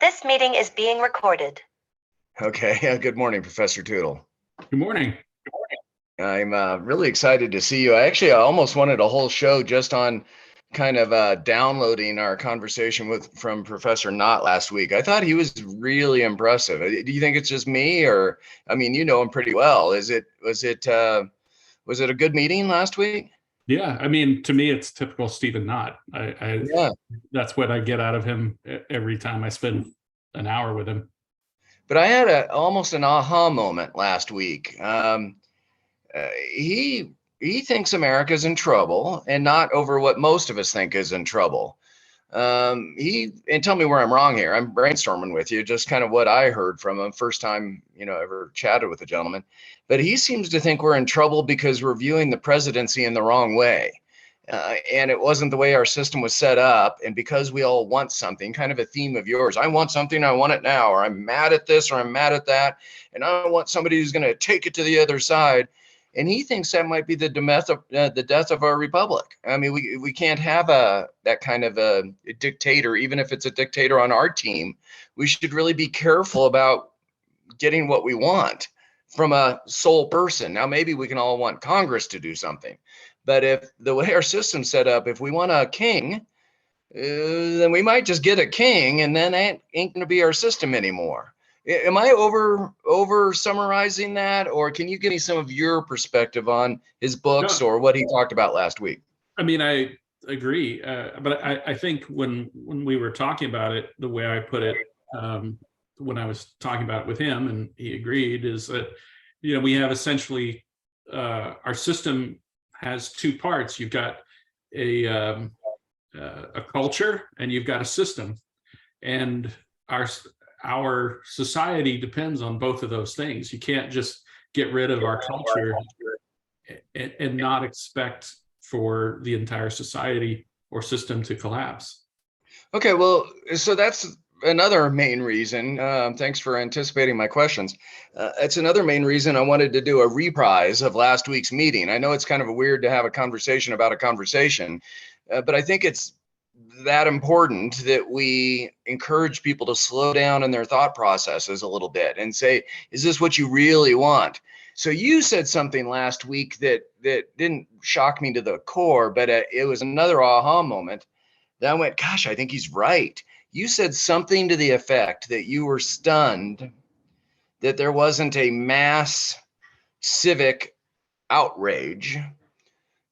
This meeting is being recorded. Okay. Good morning, Professor Tootle. Good morning. I'm really excited to see you. I almost wanted a whole show just on kind of downloading our conversation from Professor Knott last week. I thought he was really impressive. Do you think it's just me, or I mean, you know him pretty well? Was it a good meeting last week? Yeah, I mean, to me, it's typical Stephen Knott. Yeah. That's what I get out of him every time I spend an hour with him. But I had almost an aha moment last week. He thinks America's in trouble, and not over what most of us think is in trouble. And tell me where I'm wrong here. I'm brainstorming with you, just kind of what I heard from him first time, ever chatted with a gentleman. But he seems to think we're in trouble because we're viewing the presidency in the wrong way. And it wasn't the way our system was set up. And because we all want something, kind of a theme of yours, I want something, I want it now, or I'm mad at this, or I'm mad at that. And I want somebody who's going to take it to the other side. And he thinks that might be the death of our republic. I mean, we can't have that kind of a dictator, even if it's a dictator on our team. We should really be careful about getting what we want from a sole person. Now, maybe we can all want Congress to do something, but if the way our system's set up, if we want a king, then we might just get a king, and then that ain't going to be our system anymore. Am I over summarizing that, or can you give me some of your perspective on his books or what he talked about last week? I mean, I agree, but I think when we were talking about it, the way I put it, when I was talking about it with him, and he agreed, is that we have essentially our system has two parts. You've got a culture, and you've got a system, and our society depends on both of those things. You can't just get rid of our culture and not expect for the entire society or system to collapse. Okay, well, so that's another main reason. Thanks for anticipating my questions. It's another main reason I wanted to do a reprise of last week's meeting. I know it's kind of weird to have a conversation about a conversation, but I think it's that important that we encourage people to slow down in their thought processes a little bit and say, is this what you really want? So you said something last week that didn't shock me to the core, but it was another aha moment that I went, gosh, I think he's right. You said something to the effect that you were stunned that there wasn't a mass civic outrage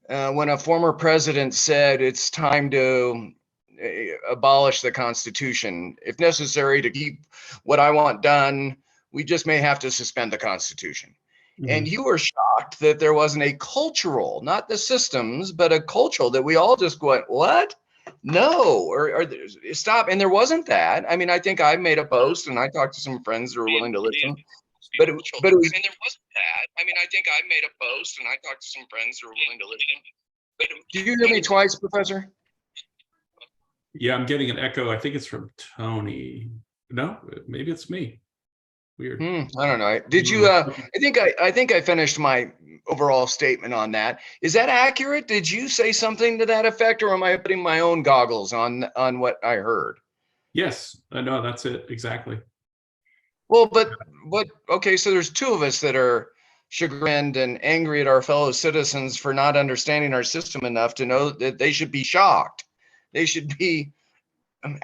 when a former president said it's time to abolish the Constitution. If necessary to keep what I want done, we just may have to suspend the Constitution. Mm-hmm. And you were shocked that there wasn't a cultural, not the systems, but a cultural that we all just went, what? No, or stop. And there wasn't that. I mean, I think I made a post and I talked to some friends who were willing to listen. But it was, and there wasn't that. I mean, I think I made a post and I talked to some friends who were willing to listen. But did you hear me twice, Professor? Yeah, I'm getting an echo. I think it's from Tony. No, maybe it's me. Weird. I don't know. Did you? I think I finished my overall statement on that. Is that accurate? Did you say something to that effect, or am I putting my own goggles on what I heard? Yes, no, that's it exactly. Well, but okay. So there's two of us that are chagrined and angry at our fellow citizens for not understanding our system enough to know that they should be shocked. They should be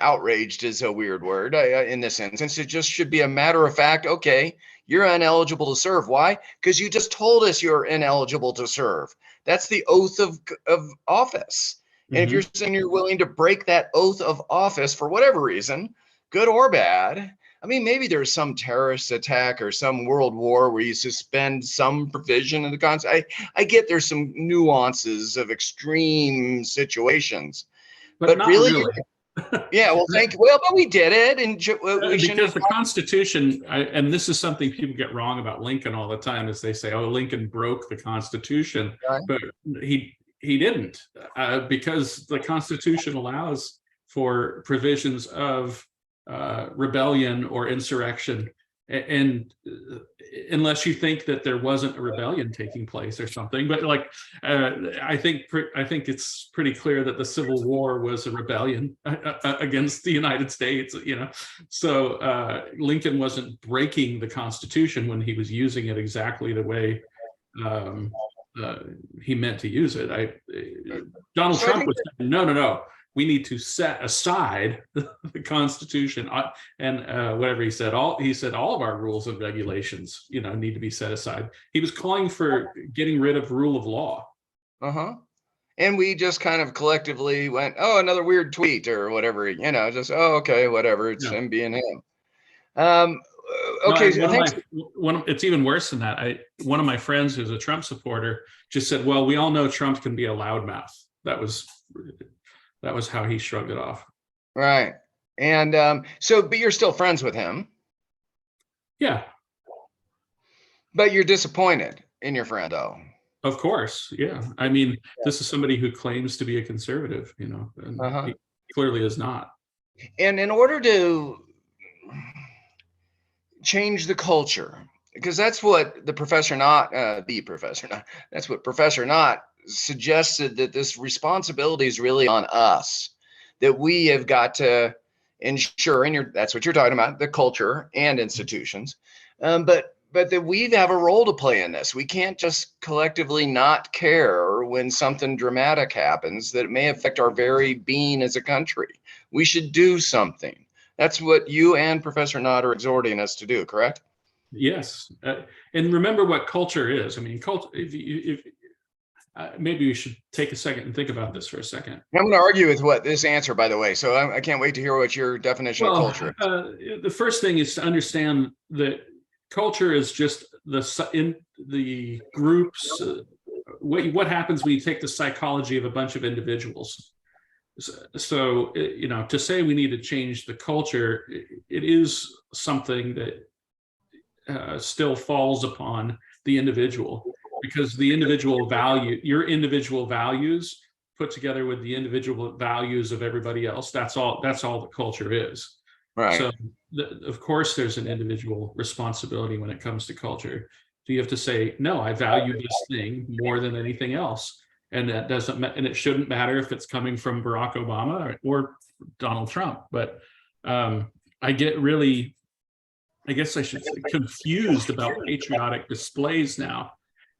outraged is a weird word in this instance. It just should be a matter of fact. Okay, you're ineligible to serve. Why? Because you just told us you're ineligible to serve. That's the oath of office. And if you're saying you're willing to break that oath of office for whatever reason, good or bad, I mean, maybe there's some terrorist attack or some world war where you suspend some provision of the Constitution. I get there's some nuances of extreme situations, but really. Yeah, well, thank you. Well, but we did it, and because the Constitution, and this is something people get wrong about Lincoln all the time, is they say, "Oh, Lincoln broke the Constitution," right. But he didn't, because the Constitution allows for provisions of rebellion or insurrection, and unless you think that there wasn't a rebellion taking place or something, but like I think it's pretty clear that the Civil War was a rebellion against the United States, so Lincoln wasn't breaking the Constitution when he was using it exactly the way he meant to use it. Donald Trump was saying, no, we need to set aside the Constitution and whatever he said. All of our rules and regulations, need to be set aside. He was calling for getting rid of rule of law. And we just kind of collectively went, oh, another weird tweet or whatever, just, oh, okay, whatever. It's him being him. Okay. It's even worse than that. One of my friends who's a Trump supporter just said, well, we all know Trump can be a loudmouth. That was how he shrugged it off. Right. And but you're still friends with him. Yeah. But you're disappointed in your friend, though. Of course. Yeah. I mean, this is somebody who claims to be a conservative, and he clearly is not. And in order to change the culture, because that's what Professor Knott suggested, that this responsibility is really on us, that we have got to ensure, and that's what you're talking about, the culture and institutions, but that we have a role to play in this. We can't just collectively not care when something dramatic happens that may affect our very being as a country. We should do something. That's what you and Professor Knott are exhorting us to do, correct? Yes. And remember what culture is. I mean, culture, maybe we should take a second and think about this for a second. I'm going to argue with this answer, by the way, so I can't wait to hear what your definition of culture is. The first thing is to understand that culture is just in the groups. What happens when you take the psychology of a bunch of individuals? So, to say we need to change the culture, it is something that still falls upon the individual, because the individual your individual values put together with the individual values of everybody else, that's all the culture is. Right. So of course there's an individual responsibility when it comes to culture. So you have to say, no, I value this thing more than anything else. And that doesn't, and it shouldn't matter if it's coming from Barack Obama or Donald Trump. But I get really, I guess I should say, confused about patriotic displays now,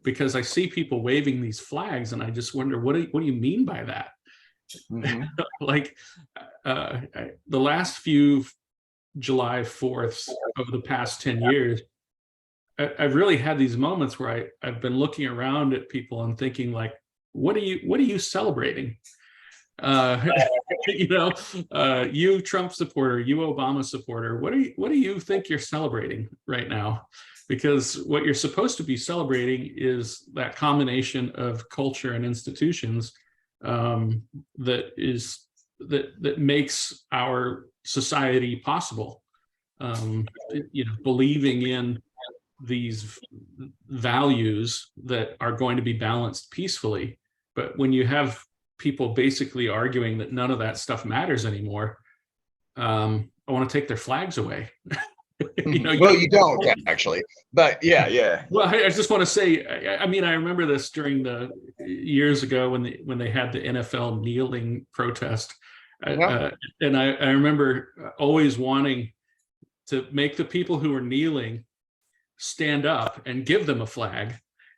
because I see people waving these flags and I just wonder, what do you mean by that? Mm-hmm. Like the last few July 4ths over the past 10 years, I've really had these moments where I've been looking around at people and thinking, like, what are you celebrating? You Trump supporter, you Obama supporter, what do you think you're celebrating right now? Because what you're supposed to be celebrating is that combination of culture and institutions that makes our society possible. Believing in these values that are going to be balanced peacefully. But when you have people basically arguing that none of that stuff matters anymore, I want to take their flags away. You don't actually, but yeah. Well, I just want to say, I remember this during the years ago when they had the NFL kneeling protest, and I remember always wanting to make the people who were kneeling stand up and give them a flag,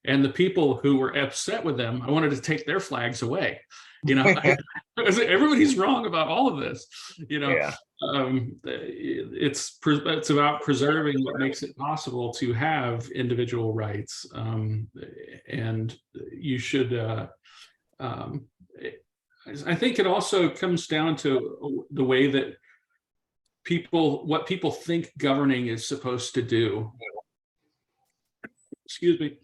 and the people who were upset with them, I wanted to take their flags away. Everybody's wrong about all of this. It's about preserving what makes it possible to have individual rights, and you should. I think it also comes down to the way that what people think governing is supposed to do. Excuse me.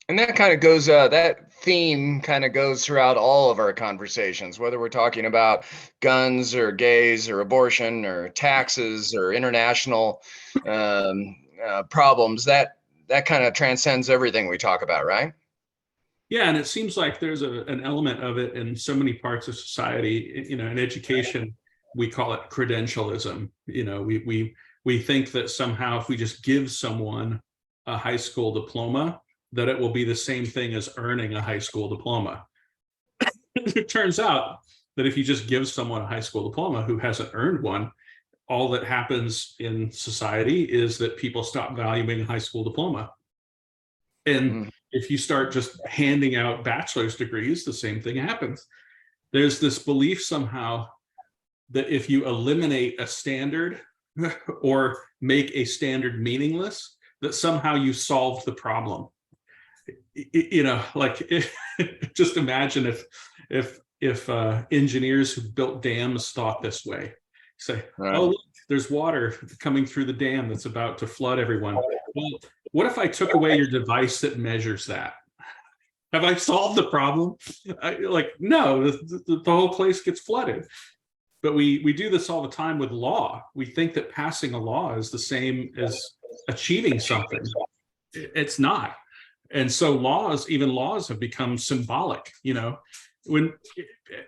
And that kind of goes, that theme kind of goes throughout all of our conversations, whether we're talking about guns or gays or abortion or taxes or international problems. That kind of transcends everything we talk about, right? Yeah, and it seems like there's an element of it in so many parts of society. In education, we call it credentialism. We we think that somehow if we just give someone a high school diploma, that it will be the same thing as earning a high school diploma. It turns out that if you just give someone a high school diploma who hasn't earned one, all that happens in society is that people stop valuing a high school diploma. And if you start just handing out bachelor's degrees, the same thing happens. There's this belief somehow that if you eliminate a standard or make a standard meaningless, that somehow you solved the problem. Just imagine if engineers who built dams thought this way. Say, right. Oh, look, there's water coming through the dam that's about to flood everyone. Well, what if I took away your device that measures that? Have I solved the problem? No, the whole place gets flooded. But we do this all the time with law. We think that passing a law is the same as achieving something. It's not. And so even laws have become symbolic, when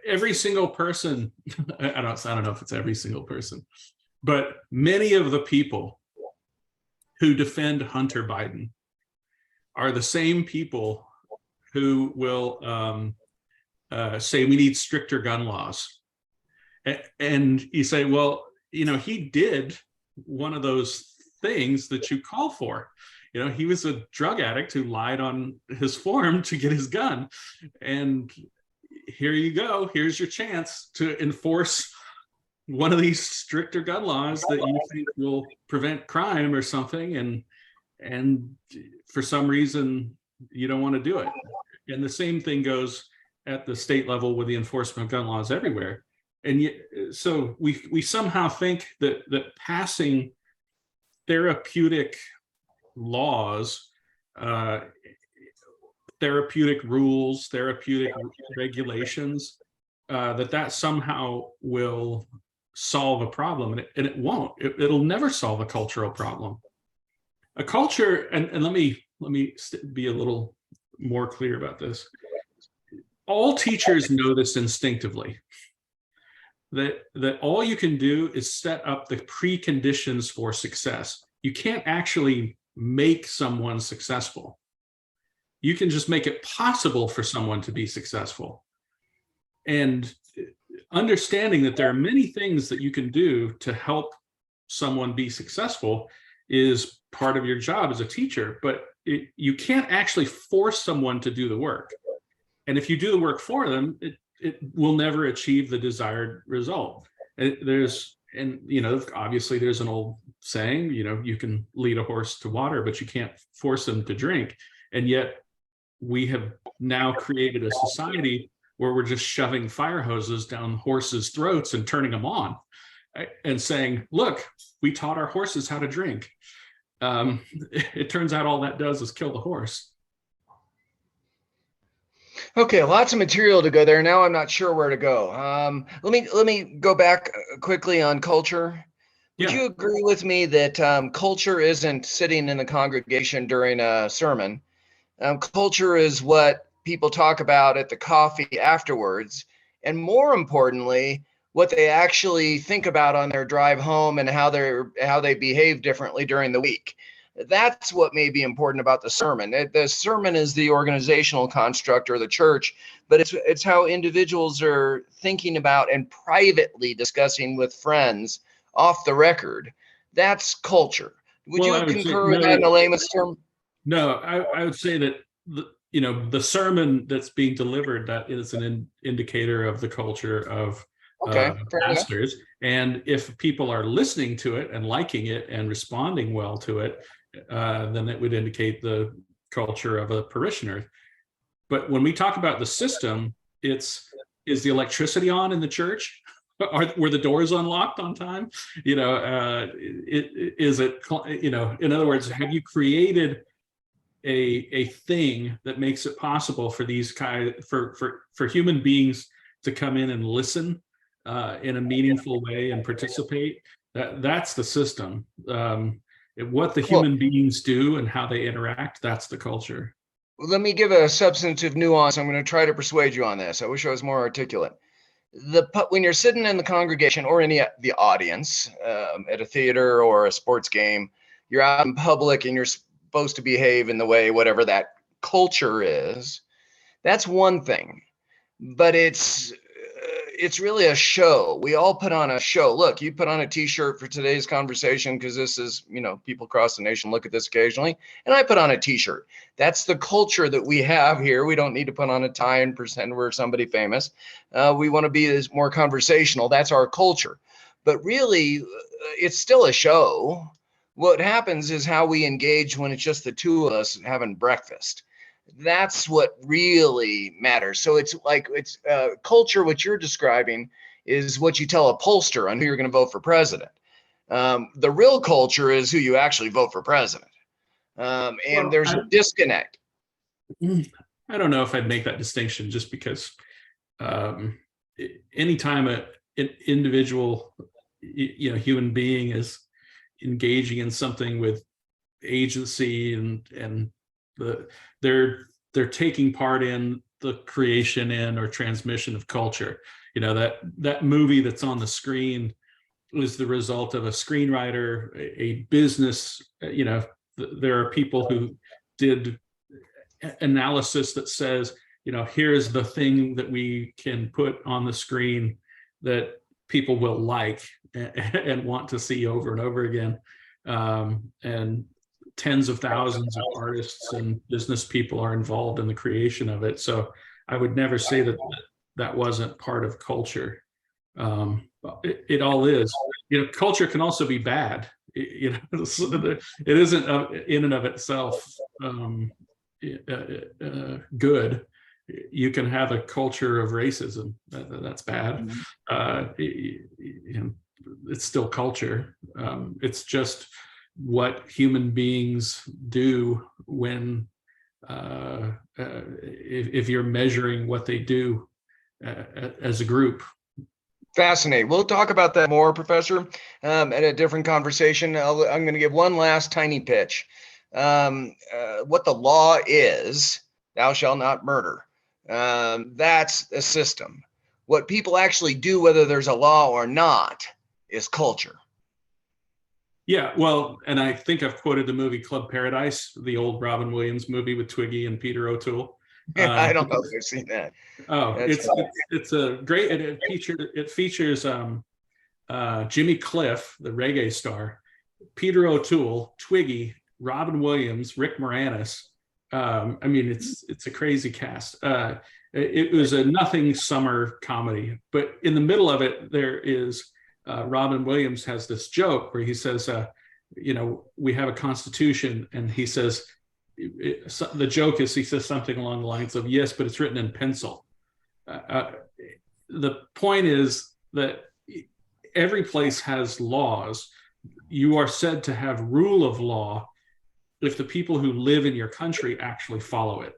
every single person, I don't know if it's every single person, but many of the people who defend Hunter Biden are the same people who will say we need stricter gun laws. And you say, well, he did one of those things that you call for. He was a drug addict who lied on his form to get his gun. And here you go. Here's your chance to enforce one of these stricter gun laws that you think will prevent crime or something. And for some reason, you don't want to do it. And the same thing goes at the state level with the enforcement of gun laws everywhere. And yet, so we somehow think that passing therapeutic laws, therapeutic rules, therapeutic regulations, that somehow will solve a problem, and it won't. It'll never solve a cultural problem. A culture, and let me be a little more clear about this. All teachers know this instinctively. That all you can do is set up the preconditions for success. You can't actually make someone successful. You can just make it possible for someone to be successful. And understanding that there are many things that you can do to help someone be successful is part of your job as a teacher, but you can't actually force someone to do the work. And if you do the work for them, it will never achieve the desired result. Obviously there's an old saying, you can lead a horse to water, but you can't force him to drink. And yet we have now created a society where we're just shoving fire hoses down horses' throats and turning them on and saying, look, we taught our horses how to drink. It turns out all that does is kill the horse. Okay, lots of material to go there. Now I'm not sure where to go. Let me go back quickly on culture. Would you agree with me that culture isn't sitting in the congregation during a sermon? Culture is what people talk about at the coffee afterwards, and more importantly, what they actually think about on their drive home and how they behave differently during the week. That's what may be important about the sermon. The sermon is the organizational construct or the church, but it's how individuals are thinking about and privately discussing with friends off the record. That's culture. Would you concur with that in the layman's term? No, I would say that the sermon that's being delivered, that is an indicator of the culture of pastors. And if people are listening to it and liking it and responding well to it, then it would indicate the culture of a parishioner. But when we talk about the system, is the electricity on in the church? Were the doors unlocked on time? In other words, have you created a thing that makes it possible for these for human beings to come in and listen in a meaningful way and participate? That's the system. What the human beings do and how they interact, that's the culture. Let me give a substantive nuance. I'm going to try to persuade you on this. I wish I was more articulate. when you're sitting in the congregation or in the audience at a theater or a sports game, you're out in public and you're supposed to behave in the way, whatever that culture is. That's one thing, but it's really a show. We all put on a show. Look, you put on a t-shirt for today's conversation because this is, people across the nation look at this occasionally. And I put on a t-shirt. That's the culture that we have here. We don't need to put on a tie and pretend we're somebody famous. We want to be more conversational. That's our culture. But really, it's still a show. What happens is how we engage when it's just the two of us having breakfast. That's what really matters. So it's culture. What you're describing is what you tell a pollster on who you're going to vote for president. The real culture is who you actually vote for president. And there's a disconnect. I don't know if I'd make that distinction, just because anytime an individual, human being is engaging in something with agency and they're taking part in the creation or transmission of culture. That movie that's on the screen is the result of a screenwriter, a business. There are people who did analysis that says, here's the thing that we can put on the screen that people will like and want to see over and over again. And tens of thousands of artists and business people are involved in the creation of it. So I would never say that wasn't part of culture. It all is. Culture can also be bad. It isn't in and of itself good. You can have a culture of racism. That's bad. It's still culture. It's just what human beings do when if you're measuring what they do as a group. Fascinating. We'll talk about that more, Professor, at a different conversation. I'm going to give one last tiny pitch. What the law is, thou shalt not murder. That's a system. What people actually do, whether there's a law or not, is culture. Yeah, well, and I think I've quoted the movie Club Paradise, the old Robin Williams movie with Twiggy and Peter O'Toole. I don't know if I've seen that. Oh, it's a great. It features Jimmy Cliff, the reggae star, Peter O'Toole, Twiggy, Robin Williams, Rick Moranis. It's a crazy cast. It was a nothing summer comedy, but in the middle of it, there is. Robin Williams has this joke where he says, we have a constitution, and he says, the joke is he says something along the lines of, yes, but it's written in pencil. The point is that every place has laws. You are said to have rule of law if the people who live in your country actually follow it.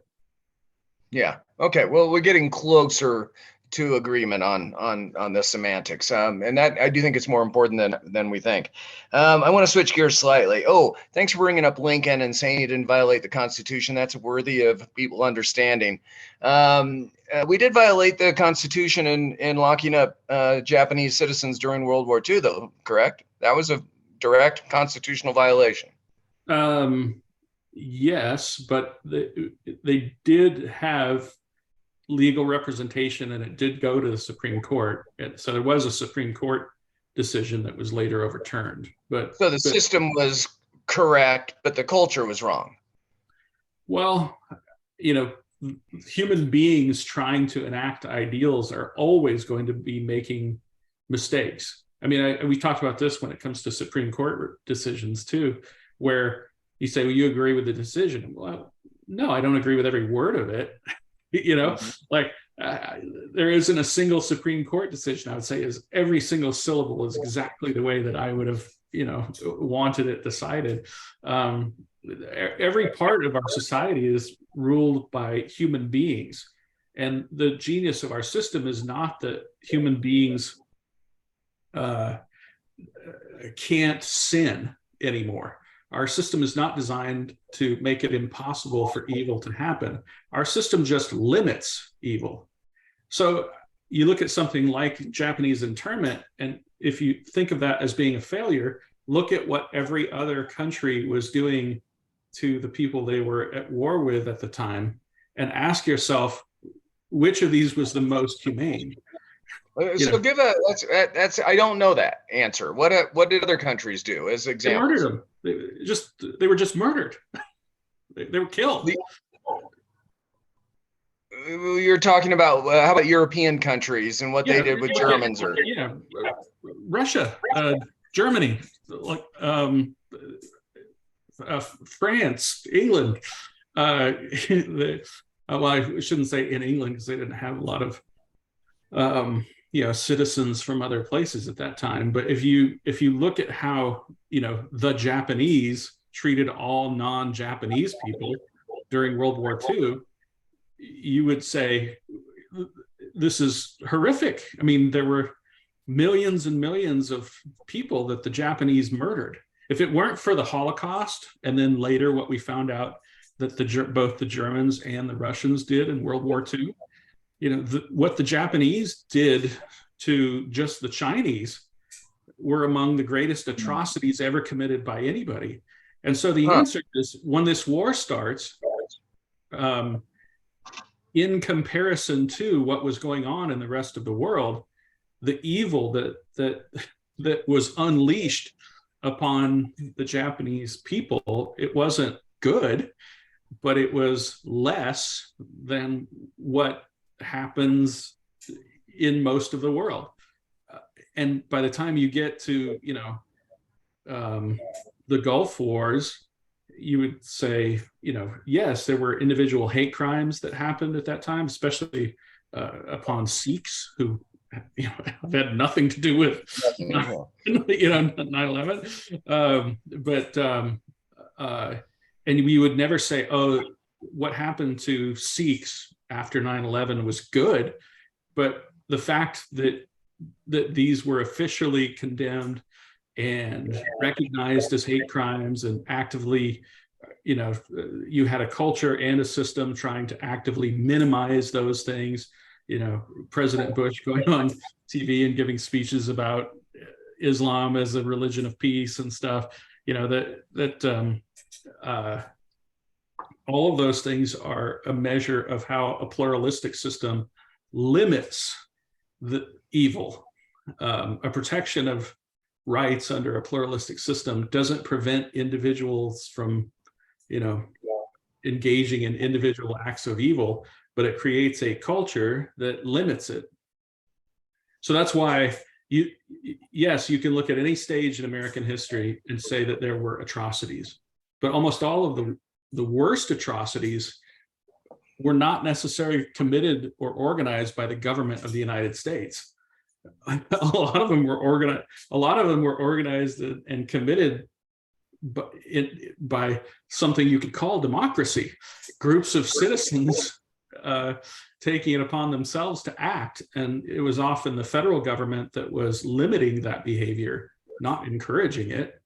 Yeah. Okay. Well, we're getting closer to agreement on the semantics. And that I do think it's more important than we think. I want to switch gears slightly. Oh, thanks for bringing up Lincoln and saying he didn't violate the Constitution. That's worthy of people understanding. We did violate the Constitution in locking up Japanese citizens during World War II, though, correct? That was a direct constitutional violation. Yes, but they did have legal representation, and it did go to the Supreme Court. And so there was a Supreme Court decision that was later overturned. But the system was correct, but the culture was wrong. Well, human beings trying to enact ideals are always going to be making mistakes. We talked about this when it comes to Supreme Court decisions too, where you say, well, you agree with the decision. Well, no, I don't agree with every word of it. There isn't a single Supreme Court decision I would say is every single syllable is exactly the way that I would have, wanted it decided. Every part of our society is ruled by human beings. And the genius of our system is not that human beings can't sin anymore. Our system is not designed to make it impossible for evil to happen. Our system just limits evil. So you look at something like Japanese internment, and if you think of that as being a failure, look at what every other country was doing to the people they were at war with at the time, and ask yourself, which of these was the most humane? So give that's I don't know that answer. What did other countries do as examples? They murdered them. They were just murdered. They were killed. You're talking about how about European countries and what they did with Germans or Russia, Germany, like France, England. Well, I shouldn't say in England because they didn't have a lot of citizens from other places at that time. But if you look at how the Japanese treated all non-Japanese people during World War II, you would say this is horrific. I mean, there were millions and millions of people that the Japanese murdered. If it weren't for the Holocaust, and then later what we found out that both the Germans and the Russians did in World War II, what the Japanese did to just the Chinese were among the greatest atrocities ever committed by anybody. And so the answer is, when this war starts, in comparison to what was going on in the rest of the world, the evil that was unleashed upon the Japanese people, it wasn't good, but it was less than what happens in most of the world. And by the time you get to the Gulf Wars, you would say, yes, there were individual hate crimes that happened at that time, especially upon Sikhs who had nothing to do with 9/11. And we would never say, oh, what happened to Sikhs after 9/11 was good. But the fact that these were officially condemned and recognized as hate crimes, and actively, you had a culture and a system trying to actively minimize those things. President Bush going on TV and giving speeches about Islam as a religion of peace and stuff, all of those things are a measure of how a pluralistic system limits the evil. A protection of rights under a pluralistic system doesn't prevent individuals from, engaging in individual acts of evil, but it creates a culture that limits it. So that's why you can look at any stage in American history and say that there were atrocities, but almost all of the worst atrocities were not necessarily committed or organized by the government of the United States. A lot of them were organized and committed by something you could call democracy, groups of citizens taking it upon themselves to act. And it was often the federal government that was limiting that behavior, not encouraging it.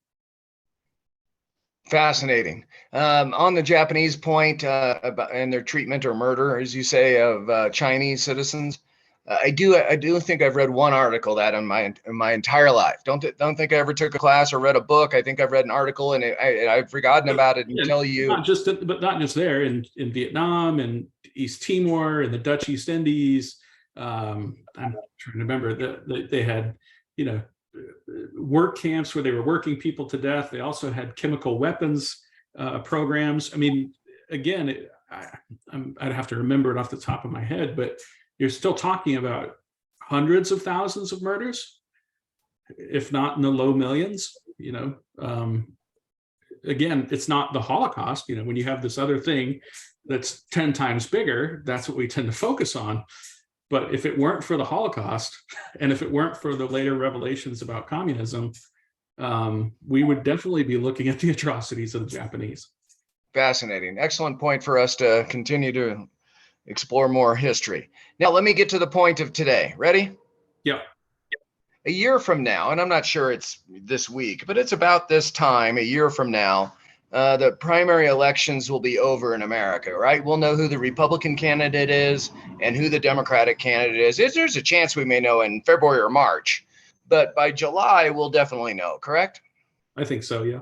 Fascinating. On the Japanese point and their treatment or murder, as you say, of Chinese citizens, I do think I've read one article that in my entire life. Don't think I ever took a class or read a book. I think I've read an article and I've forgotten about it until you. Not just there in Vietnam and East Timor and the Dutch East Indies. I'm trying to remember that they had work camps where they were working people to death. They also had chemical weapons programs. I mean, again, I'd have to remember it off the top of my head, but you're still talking about hundreds of thousands of murders, if not in the low millions. Again, it's not the Holocaust. When you have this other thing that's 10 times bigger, that's what we tend to focus on. But if it weren't for the Holocaust, and if it weren't for the later revelations about communism, we would definitely be looking at the atrocities of the Japanese. Fascinating. Excellent point for us to continue to explore more history. Now, let me get to the point of today. Ready? Yeah. A year from now, and I'm not sure it's this week, but it's about this time, a year from now, the primary elections will be over in America, right? We'll know who the Republican candidate is and who the Democratic candidate is. There's a chance we may know in February or March, but by July, we'll definitely know, correct? I think so, yeah.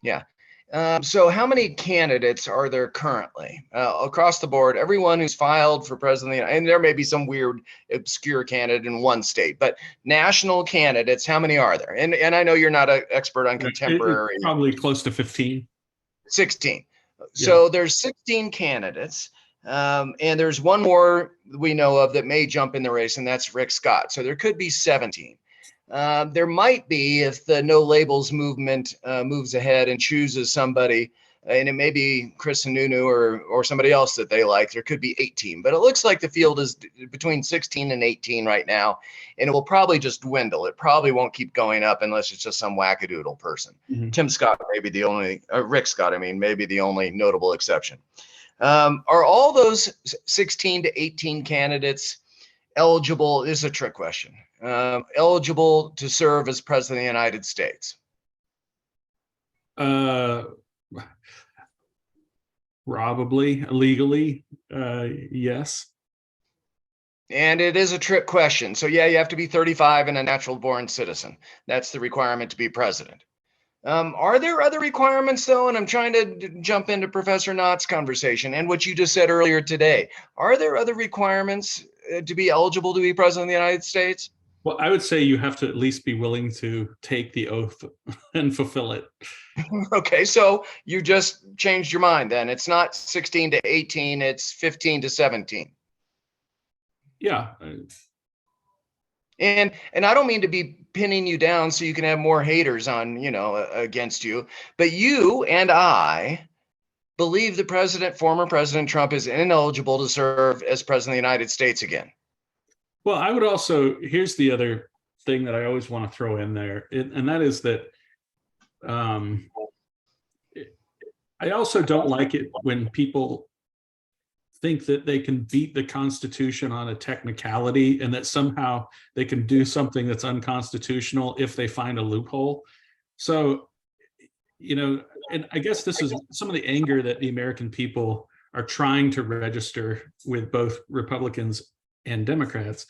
Yeah. So how many candidates are there currently across the board? Everyone who's filed for president, and there may be some weird, obscure candidate in one state, but national candidates, how many are there? And I know you're not an expert on contemporary. It's probably close to 15. 16. So there's 16 candidates. And there's one more we know of that may jump in the race, and that's Rick Scott. So there could be 17. There might be, if the no labels movement moves ahead and chooses somebody, and it may be Chris Sununu or somebody else that they like, there could be 18. But it looks like the field is between 16 and 18 right now, and it will probably just dwindle. It probably won't keep going up unless it's just some wackadoodle person. Mm-hmm. Tim Scott may be the only, Rick Scott, I mean, maybe the only notable exception. Are all those 16 to 18 candidates eligible? This is a trick question. Eligible to serve as president of the United States? Probably legally, yes. And it is a trick question. So yeah, you have to be 35 and a natural born citizen. That's the requirement to be president. Are there other requirements though? And I'm trying to jump into Professor Knott's conversation and what you just said earlier today. Are there other requirements to be eligible to be president of the United States? Well, I would say you have to at least be willing to take the oath and fulfill it. Okay, so you just changed your mind then. It's not 16 to 18, it's 15 to 17. Yeah. And I don't mean to be pinning you down so you can have more haters on, against you, but you and I believe the former President Trump is ineligible to serve as president of the United States again. Well, I would also, here's the other thing that I always want to throw in there, and that is that I also don't like it when people think that they can beat the Constitution on a technicality and that somehow they can do something that's unconstitutional if they find a loophole. So, and I guess this is some of the anger that the American people are trying to register with both Republicans and Democrats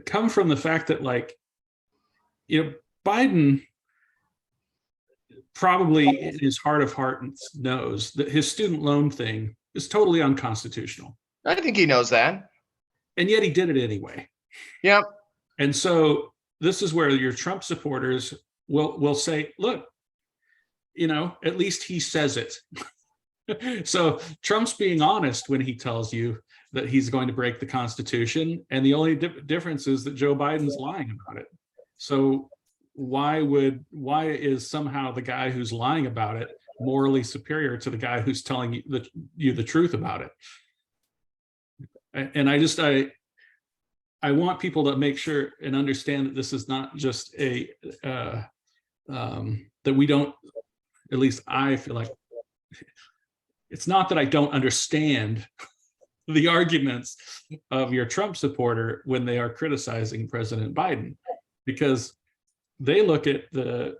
come from the fact that, Biden probably in his heart of hearts knows that his student loan thing is totally unconstitutional. I think he knows that. And yet he did it anyway. Yep. And so this is where your Trump supporters will say, look, at least he says it. So Trump's being honest when he tells you that he's going to break the Constitution, and the only difference is that Joe Biden's lying about it. So why is somehow the guy who's lying about it morally superior to the guy who's telling you the truth about it? And I want people to make sure and understand that this is not just that we don't, at least I feel like, it's not that I don't understand the arguments of your Trump supporter when they are criticizing President Biden, because they look at the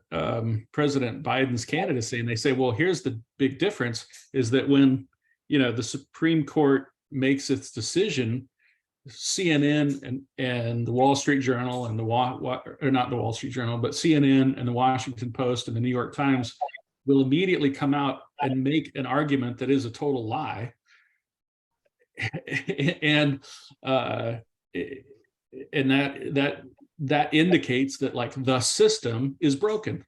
President Biden's candidacy and they say, well, here's the big difference is that when, the Supreme Court makes its decision, CNN and the Wall Street Journal and or not the Wall Street Journal, but CNN and the Washington Post and the New York Times will immediately come out and make an argument that is a total lie. And that indicates that the system is broken.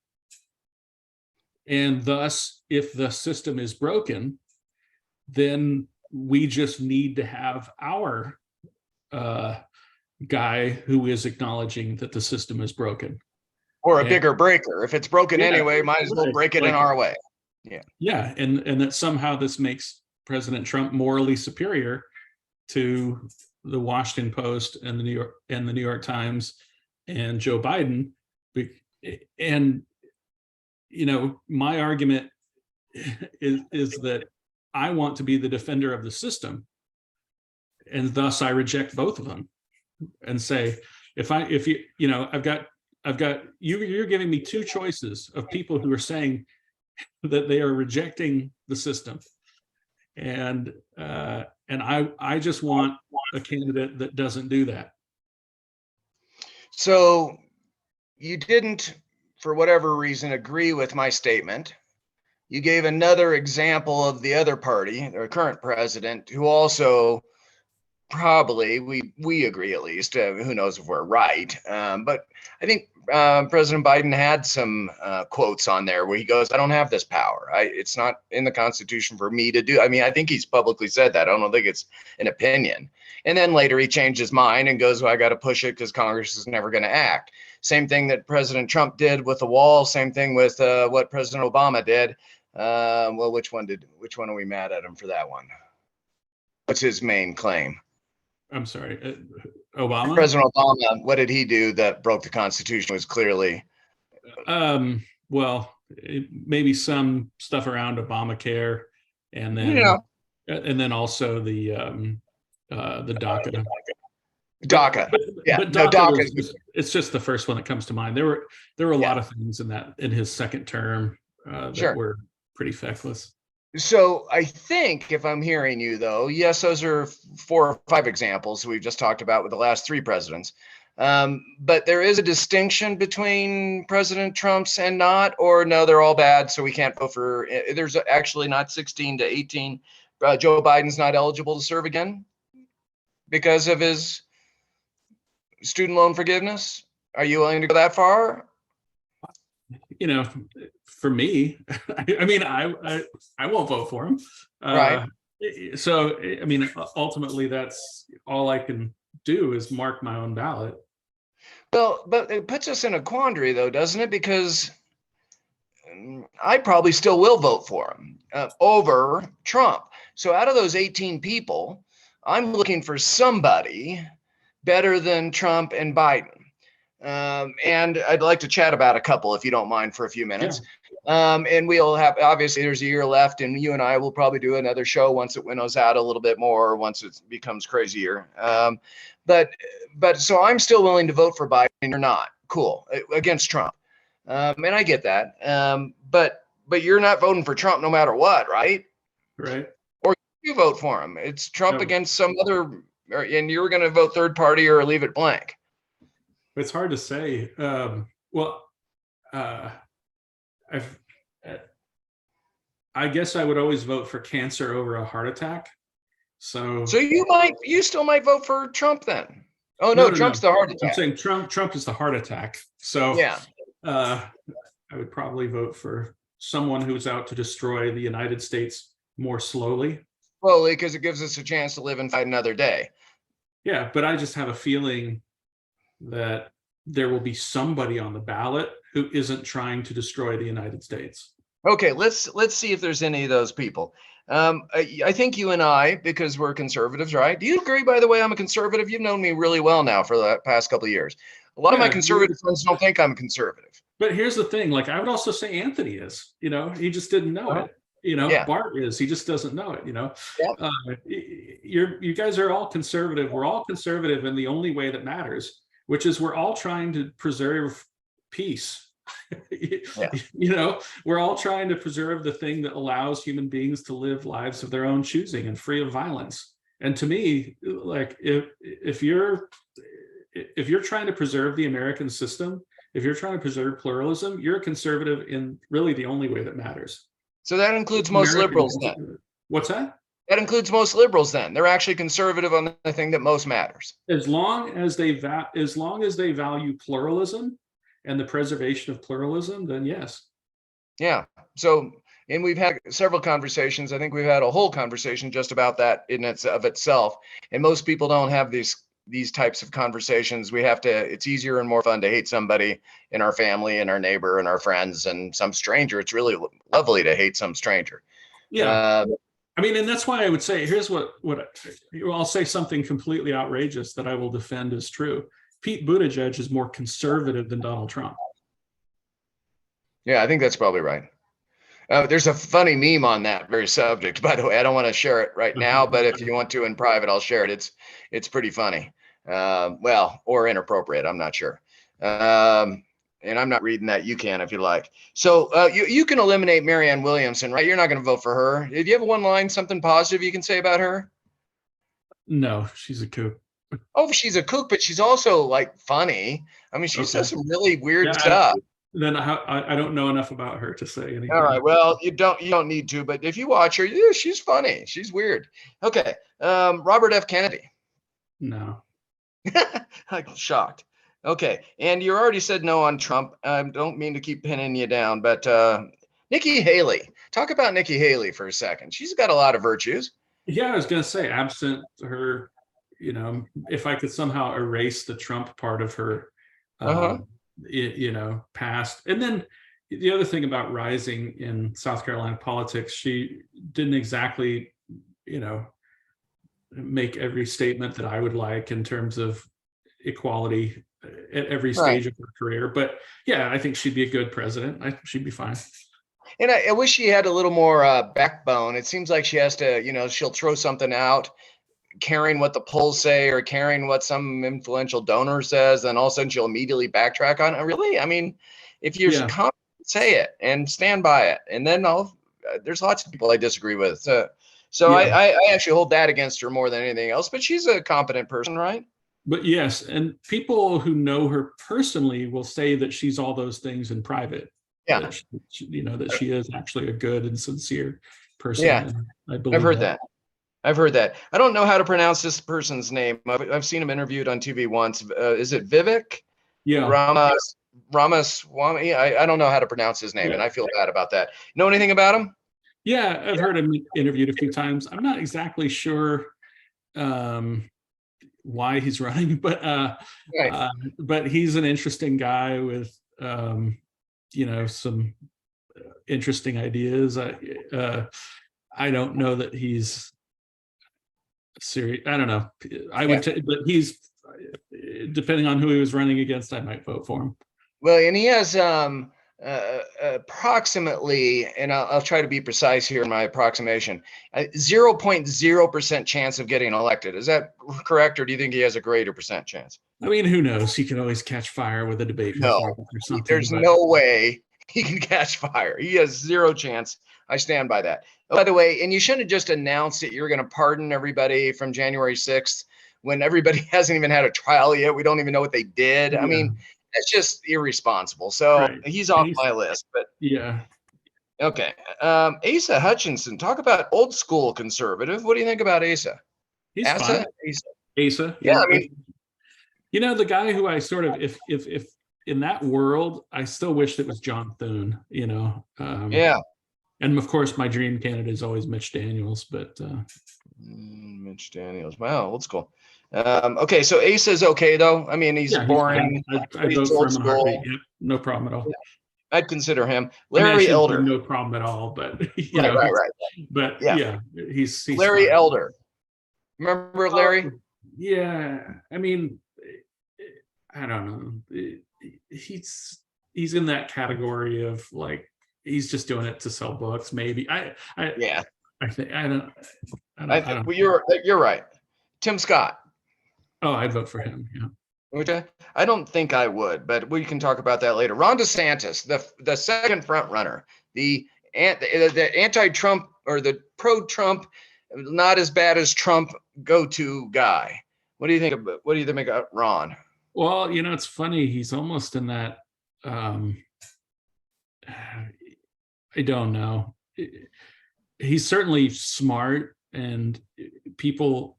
And thus, if the system is broken, then we just need to have our guy who is acknowledging that the system is broken. Or a bigger breaker. If it's broken anyway, might as well break it in our way. Yeah. Yeah. And that somehow this makes President Trump morally superior to the Washington Post and the New York Times and Joe Biden. And my argument is that I want to be the defender of the system, and thus I reject both of them and say, you're giving me two choices of people who are saying, that they are rejecting the system. And I just want a candidate that doesn't do that. So you didn't, for whatever reason, agree with my statement. You gave another example of the other party, their current president, who also probably, we agree at least, who knows if we're right, but I think President Biden had some quotes on there where he goes, I don't have this power. It's not in the Constitution for me to do. I mean, I think he's publicly said that. I don't think it's an opinion. And then later he changed his mind and goes, well, I got to push it because Congress is never going to act. Same thing that President Trump did with the wall. Same thing with what President Obama did. Well, which one are we mad at him for that one? What's his main claim? I'm sorry, Obama? President Obama, what did he do that broke the Constitution? Was clearly well, maybe some stuff around Obamacare, and then also the DACA. DACA. But DACA it's just the first one that comes to mind. There were a lot of things in his second term that were pretty feckless. So I think if I'm hearing you though, yes, those are 4 or 5 examples we've just talked about with the last 3 presidents. But there is a distinction between President Trump's and not, or no, they're all bad, so we can't vote for. There's actually not 16 to 18. Joe Biden's not eligible to serve again because of his student loan forgiveness. Are you willing to go that far? For me, I mean, I won't vote for him. Right. So, I mean, ultimately, that's all I can do is mark my own ballot. Well, but it puts us in a quandary, though, doesn't it? Because I probably still will vote for him over Trump. So out of those 18 people, I'm looking for somebody better than Trump and Biden. And I'd like to chat about a couple, if you don't mind, for a few minutes. And we'll have, obviously, there's a year left, and you and I will probably do another show once it winnows out a little bit more, once it becomes crazier. But so I'm still willing to vote for Biden, and you're not. Cool. Against Trump. And I get that. But you're not voting for Trump no matter what, right? Right. Or you vote for him. It's Trump against some other, and you're going to vote third party or leave it blank. It's hard to say. I guess I would always vote for cancer over a heart attack. So you still might vote for Trump then. Oh no, Trump's the heart attack. I'm saying Trump is the heart attack. So yeah, I would probably vote for someone who's out to destroy the United States more slowly. Slowly, because it gives us a chance to live and fight another day. Yeah, but I just have a feeling that there will be somebody on the ballot who isn't trying to destroy the United States. Okay, let's see if there's any of those people. I think you and I, because we're conservatives, right? Do you agree, by the way, I'm a conservative? You've known me really well now for the past couple of years. A lot of my conservative friends don't think I'm conservative. But here's the thing, like I would also say Anthony is, he just didn't know it. Bart is, he just doesn't know it, you guys are all conservative. We're all conservative in the only way that matters, which is we're all trying to preserve peace. We're all trying to preserve the thing that allows human beings to live lives of their own choosing and free of violence. And to me, like if you're trying to preserve the American system, if you're trying to preserve pluralism, you're a conservative in really the only way that matters. So that includes most liberals then. What's that? That includes most liberals then. They're actually conservative on the thing that most matters. As long as they value pluralism and the preservation of pluralism, then yes. Yeah. So, and we've had several conversations. I think we've had a whole conversation just about that in itself. And most people don't have these types of conversations. It's easier and more fun to hate somebody in our family and our neighbor and our friends and some stranger. It's really lovely to hate some stranger. Yeah. I mean, and that's why I would say, here's what I'll say something completely outrageous that I will defend as true. Pete Buttigieg is more conservative than Donald Trump. Yeah, I think that's probably right. There's a funny meme on that very subject, by the way. I don't want to share it right now, but if you want to in private, I'll share it. It's pretty funny. Or inappropriate. I'm not sure. And I'm not reading that. You can if you like. So you can eliminate Marianne Williamson, right? You're not going to vote for her. Do you have one line, something positive you can say about her? No, she's a kook. Oh, she's a kook, but she's also like funny. I mean, she says some really weird stuff. Then I don't know enough about her to say anything. All right. Well, you don't need to, but if you watch her, yeah, she's funny. She's weird. Okay. Robert F. Kennedy. No. I'm shocked. Okay. And you already said no on Trump. I don't mean to keep pinning you down, but Nikki Haley. Talk about Nikki Haley for a second. She's got a lot of virtues. Yeah, I was going to say, absent her, if I could somehow erase the Trump part of her, past. And then the other thing about rising in South Carolina politics, she didn't exactly, make every statement that I would like in terms of equality at every stage of her career. But yeah, I think she'd be a good president. She'd be fine. And I wish she had a little more backbone. It seems like she has to, she'll throw something out, caring what the polls say or caring what some influential donor says, and all of a sudden she'll immediately backtrack on it. Really? I mean, if you're confident, say it and stand by it. And then there's lots of people I disagree with. So I actually hold that against her more than anything else, but she's a competent person, right? But yes, and people who know her personally will say that she's all those things in private. Yeah. That she is actually a good and sincere person. Yeah. I believe I've heard that. I don't know how to pronounce this person's name. I've seen him interviewed on TV once. Is it Vivek? Yeah. Ramaswamy. I don't know how to pronounce his name, and I feel bad about that. Know anything about him? Yeah, I've heard him interviewed a few times. I'm not exactly sure why he's running, but he's an interesting guy with some interesting ideas. I don't know that he's serious. I don't know. I would, but he's depending on who he was running against, I might vote for him. Well, and he has approximately, and I'll try to be precise here in my approximation, 0.0% chance of getting elected. Is that correct, or do you think he has a greater percent chance? I mean, who knows? He could always catch fire with a debate. No, there's no way he can catch fire. He has zero chance. I stand by that. By the way, and you shouldn't have just announced that you're going to pardon everybody from January 6th when everybody hasn't even had a trial yet. We don't even know what they did. I mean, that's just irresponsible. So he's off my list. But okay. Asa Hutchinson, talk about old school conservative. What do you think about Asa? He's fine. Asa. Yeah, I mean, the guy who I sort of, if in that world, I still wish it was John Thune. And of course, my dream candidate is always Mitch Daniels. But Mitch Daniels. Wow, old school. Okay, so Asa is okay though. I mean, he's boring. I'd vote for him in a heartbeat. Yeah, no problem at all. I'd consider him. Larry Elder. No problem at all, but right. But he's Larry fine. Elder. Remember Larry? Yeah, I mean, I don't know. He's in that category of like he's just doing it to sell books. Maybe I think I don't. Well, you're right. Tim Scott. Oh, I'd vote for him. Yeah. Okay. I don't think I would, but we can talk about that later. Ron DeSantis, the second front runner, the anti-Trump or the pro-Trump, not as bad as Trump go-to guy. What do you think about Ron? Well, it's funny. He's almost in that. I don't know. He's certainly smart, and people.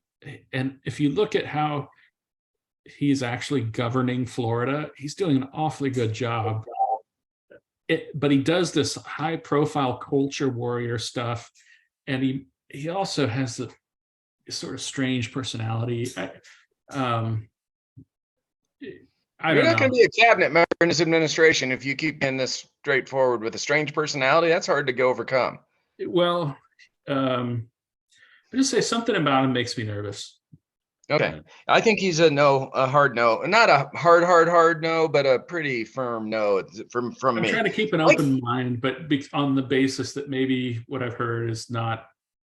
And if you look at how he's actually governing Florida, he's doing an awfully good job. But he does this high profile culture warrior stuff. And he also has the sort of strange personality. You're not going to be a cabinet member in his administration if you keep in this straightforward with a strange personality. That's hard to overcome. Well, I just say something about him makes me nervous. Okay. I think he's a hard no. Not a hard no, but a pretty firm no from me. I'm trying to keep an open mind, but on the basis that maybe what I've heard is not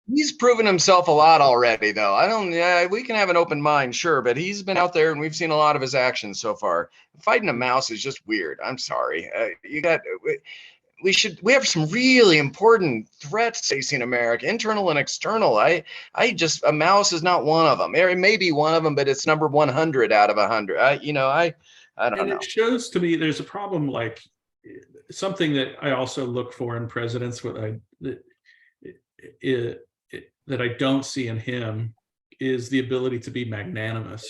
He's proven himself a lot already, though. I don't. Yeah, we can have an open mind, sure, but he's been out there, and we've seen a lot of his actions so far. Fighting a mouse is just weird. I'm sorry. We have some really important threats facing America, internal and external. A mouse is not one of them. It may be one of them, but it's number 100 out of 100. I don't And know. it shows to me there's a problem, like something that I also look for in presidents, that I don't see in him is the ability to be magnanimous.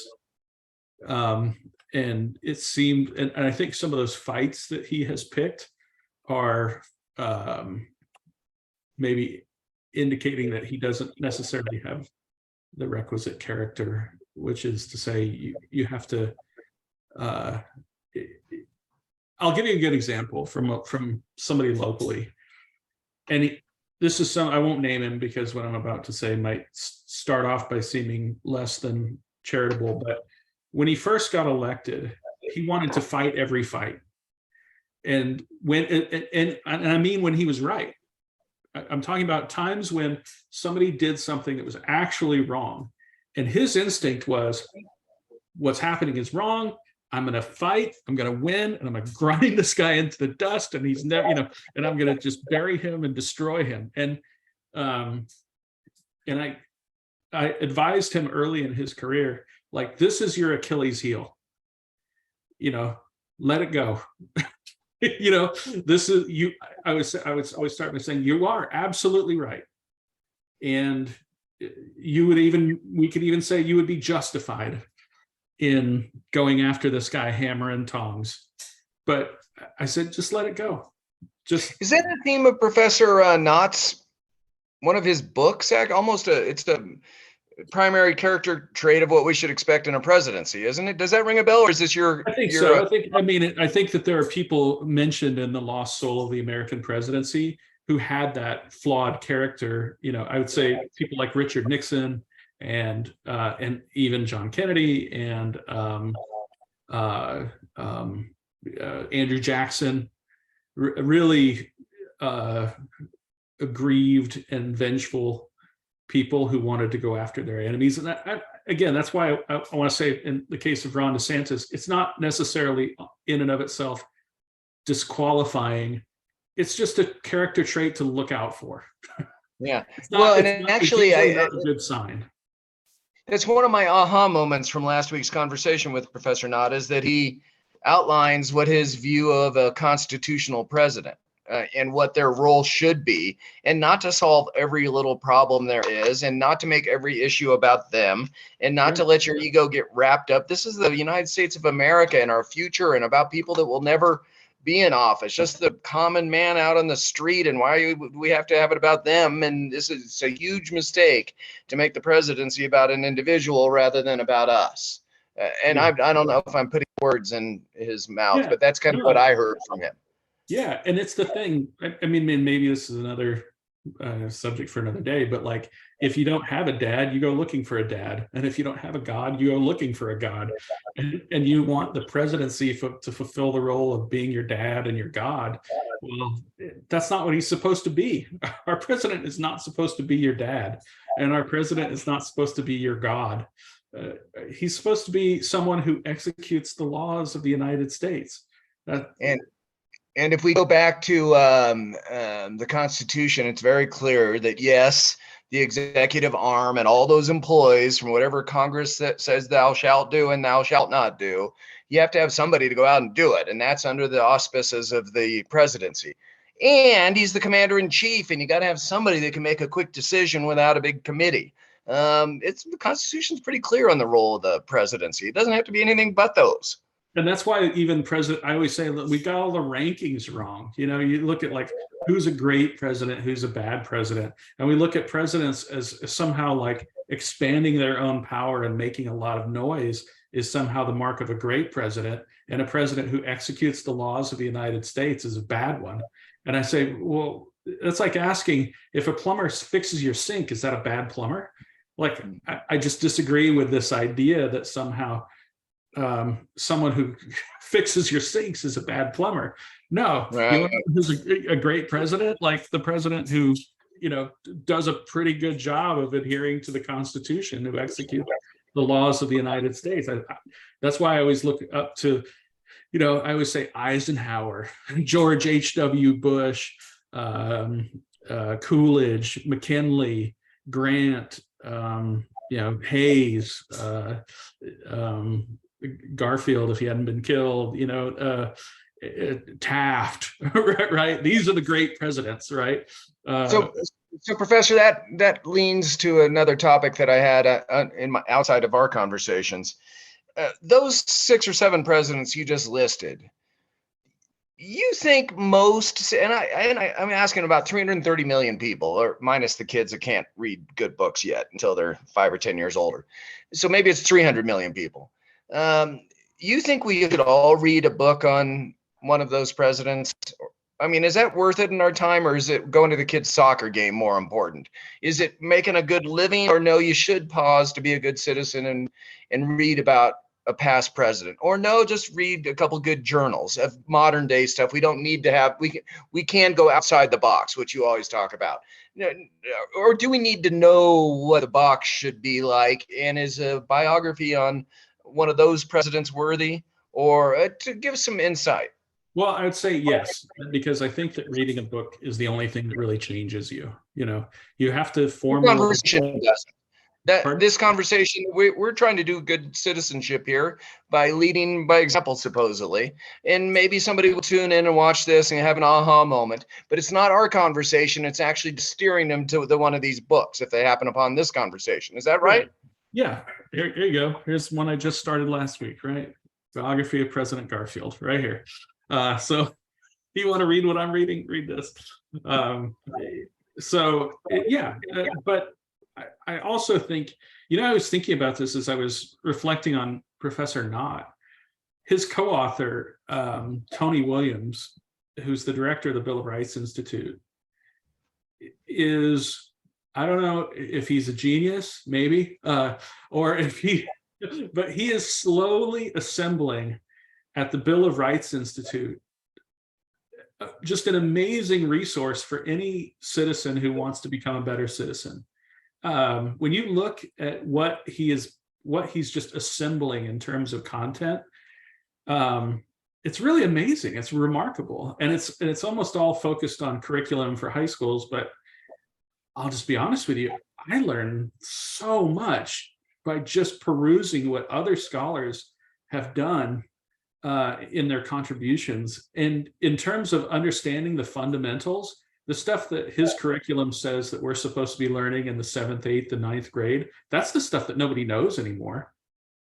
And it seemed, and I think some of those fights that he has picked are maybe indicating that he doesn't necessarily have the requisite character, which is to say you have to, I'll give you a good example from somebody locally. And this is I won't name him because what I'm about to say might start off by seeming less than charitable, but when he first got elected, he wanted to fight every fight. And I mean, when he was right, I'm talking about times when somebody did something that was actually wrong. And his instinct was, what's happening is wrong. I'm going to fight, I'm going to win, and I'm going to grind this guy into the dust, and he's never, and I'm going to just bury him and destroy him. And I advised him early in his career, like, this is your Achilles heel, let it go. This is you. I would always start by saying, you are absolutely right. And we could even say you would be justified in going after this guy hammer and tongs. But I said, just let it go. Is that the theme of Professor Knott's, one of his books? It's the primary character trait of what we should expect in a presidency, isn't it? Does that ring a bell, or is this your? I think so. I think that there are people mentioned in The Lost Soul of the American Presidency who had that flawed character. I would say people like Richard Nixon and even John Kennedy and Andrew Jackson, really aggrieved and vengeful people who wanted to go after their enemies. And again, that's why I want to say, in the case of Ron DeSantis, it's not necessarily in and of itself disqualifying. It's just a character trait to look out for. Yeah. It's not a good sign. It's one of my aha moments from last week's conversation with Professor Nott, is that he outlines what his view of a constitutional president and what their role should be, and not to solve every little problem there is, and not to make every issue about them, and not to let your ego get wrapped up. This is the United States of America and our future, and about people that will never be in office, just the common man out on the street, and why would we have to have it about them? And this is a huge mistake to make the presidency about an individual rather than about us. I don't know if I'm putting words in his mouth, but that's kind of what I heard from him. Yeah, and it's the thing. I mean, maybe this is another subject for another day, but like, if you don't have a dad, you go looking for a dad, and if you don't have a God, you go looking for a God, and you want the presidency to fulfill the role of being your dad and your God. Well, that's not what he's supposed to be. Our president is not supposed to be your dad, and our president is not supposed to be your God. He's supposed to be someone who executes the laws of the United States. And if we go back to the Constitution, it's very clear that, yes, the executive arm and all those employees from whatever Congress says thou shalt do and thou shalt not do, you have to have somebody to go out and do it. And that's under the auspices of the presidency. And he's the commander in chief, and you got to have somebody that can make a quick decision without a big committee. The Constitution's pretty clear on the role of the presidency. It doesn't have to be anything but those. And that's why even I always say that we got all the rankings wrong. You look at like who's a great president, who's a bad president. And we look at presidents as somehow like expanding their own power and making a lot of noise is somehow the mark of a great president. And a president who executes the laws of the United States is a bad one. And I say, well, it's like asking if a plumber fixes your sink, is that a bad plumber? Like, I just disagree with this idea that somehow someone who fixes your sinks is a bad plumber. No, right. Who's a great president, like the president who does a pretty good job of adhering to the Constitution to execute the laws of the United States. That's why I always look up to, I always say Eisenhower, George H.W. Bush, Coolidge, McKinley, Grant, Hayes, Garfield, if he hadn't been killed, Taft, right? These are the great presidents, right? So, Professor, that leans to another topic that I had outside of our conversations. Those 6 or 7 presidents you just listed, you think most, and I'm asking about 330 million people, or minus the kids that can't read good books yet until they're 5 or 10 years older. So maybe it's 300 million people. You think we should all read a book on one of those presidents? I mean, is that worth it in our time, or is it going to the kids' soccer game more important? Is it making a good living, or no, you should pause to be a good citizen and read about a past president, or no, just read a couple good journals of modern day stuff. We don't need to have, we can go outside the box, which you always talk about. Or do we need to know what the box should be like? And is a biography on one of those presidents worthy, or to give us some insight? Well, I would say yes, because I think that reading a book is the only thing that really changes you. You have to form this conversation, we're trying to do good citizenship here by leading by example, supposedly, and maybe somebody will tune in and watch this and have an aha moment, but it's not our conversation. It's actually steering them to one of these books if they happen upon this conversation. Is that right? Yeah. Here you go. Here's one I just started last week, right? Biography of President Garfield, right here. So if you want to read what I'm reading, read this. But I also think, I was thinking about this as I was reflecting on Professor Knott. His co-author, Tony Williams, who's the director of the Bill of Rights Institute, is, I don't know if he's a genius, maybe, or if but he is slowly assembling at the Bill of Rights Institute just an amazing resource for any citizen who wants to become a better citizen. When you look at what he's just assembling in terms of content, it's really amazing. It's remarkable, and it's almost all focused on curriculum for high schools. But I'll just be honest with you, I learned so much by just perusing what other scholars have done in their contributions, and in terms of understanding the fundamentals. The stuff that his curriculum says that we're supposed to be learning in the 7th, 8th, and 9th grade, that's the stuff that nobody knows anymore.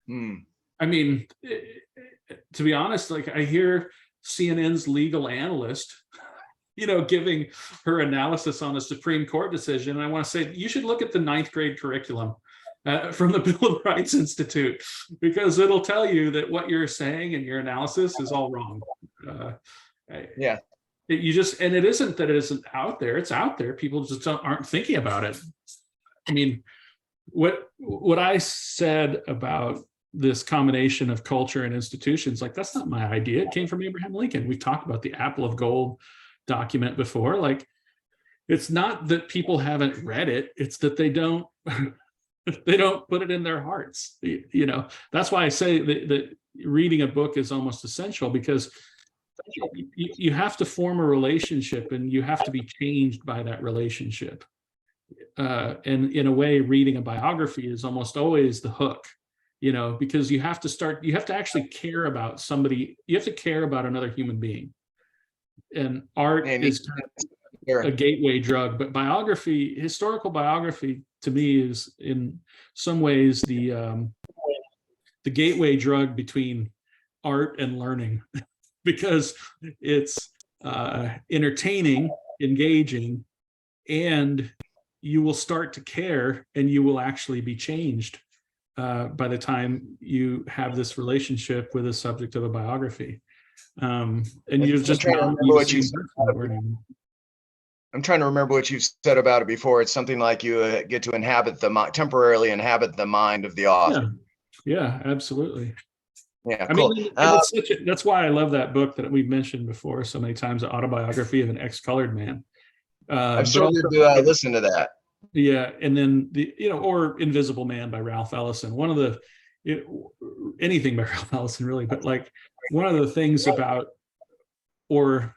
I mean, to be honest, like I hear CNN's legal analyst, giving her analysis on a Supreme Court decision. And I want to say, you should look at the 9th grade curriculum from the Bill of Rights Institute, because it'll tell you that what you're saying and your analysis is all wrong. Yeah. And it isn't that it isn't out there. It's out there. People just aren't thinking about it. I mean, what I said about this combination of culture and institutions, like, that's not my idea. It came from Abraham Lincoln. We've talked about the Apple of Gold document before. Like, it's not that people haven't read it. It's that they don't put it in their hearts. That's why I say that reading a book is almost essential, because you have to form a relationship, and you have to be changed by that relationship. And in a way, reading a biography is almost always the hook, because you have to actually care about somebody. You have to care about another human being. And art is a gateway drug, but historical biography, to me, is in some ways the gateway drug between art and learning. Because it's entertaining, engaging, and you will start to care, and you will actually be changed by the time you have this relationship with the subject of a biography. And you're just not I'm trying to remember what you've said about it before. It's something like you get to temporarily inhabit the mind of the author. Yeah, absolutely. Yeah, I cool. mean, that's why I love that book that we've mentioned before so many times, The Autobiography of an Ex-Colored Man. I've But started also, to listen to that. yeah, and then or Invisible Man by Ralph Ellison. One of the anything by Ralph Ellison really, but like one of the things about or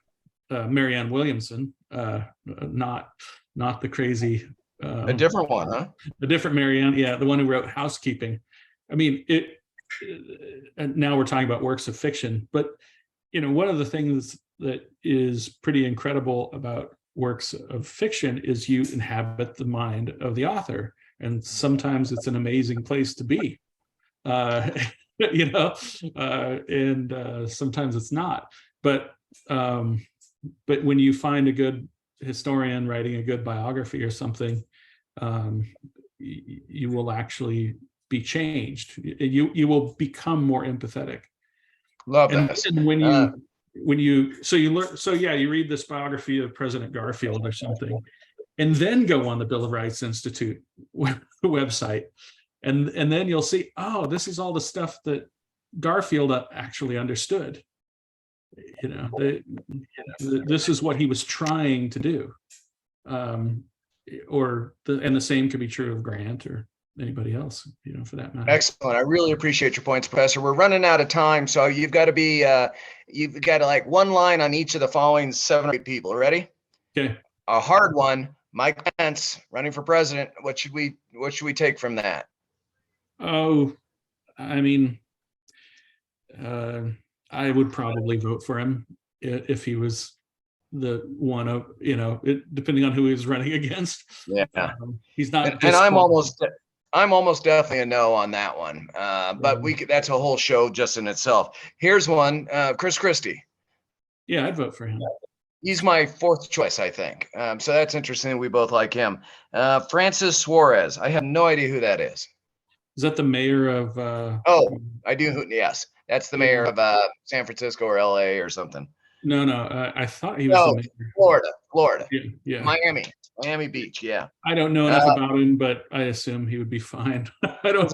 Marianne Williamson, not the crazy, A different one, huh? the different Marianne, yeah, the one who wrote Housekeeping. I mean, and now we're talking about works of fiction, but one of the things that is pretty incredible about works of fiction is you inhabit the mind of the author, and sometimes it's an amazing place to be. uh, and sometimes it's not. But when you find a good historian writing a good biography or something, you will actually be changed. You will become more empathetic. Love And this. when you so you learn so yeah, you read this biography of President Garfield or something, and then go on the Bill of Rights Institute website, and then you'll see, oh, this is all the stuff that Garfield actually understood. This is what he was trying to do. And the same could be true of Grant or anybody else, for that matter. Excellent. I really appreciate your points, Professor. We're running out of time, so you've got to like one line on each of the following 7 or 8 people. Ready? Okay. A hard one. Mike Pence running for president. What should we take from that? Oh, I mean, I would probably vote for him if he was the one of, depending on who he was running against. Yeah. He's not. And I'm almost definitely a no on that one. But that's a whole show just in itself. Here's one, Chris Christie. Yeah, I'd vote for him. He's my 4th choice, I think. So that's interesting. We both like him. Francis Suarez. I have no idea who that is. Is that the mayor of? Oh, I do. Yes, that's the mayor of San Francisco or LA or something. No, I thought he was the mayor. Florida. Yeah. Miami Beach. Yeah. I don't know enough about him, but I assume he would be fine. I don't.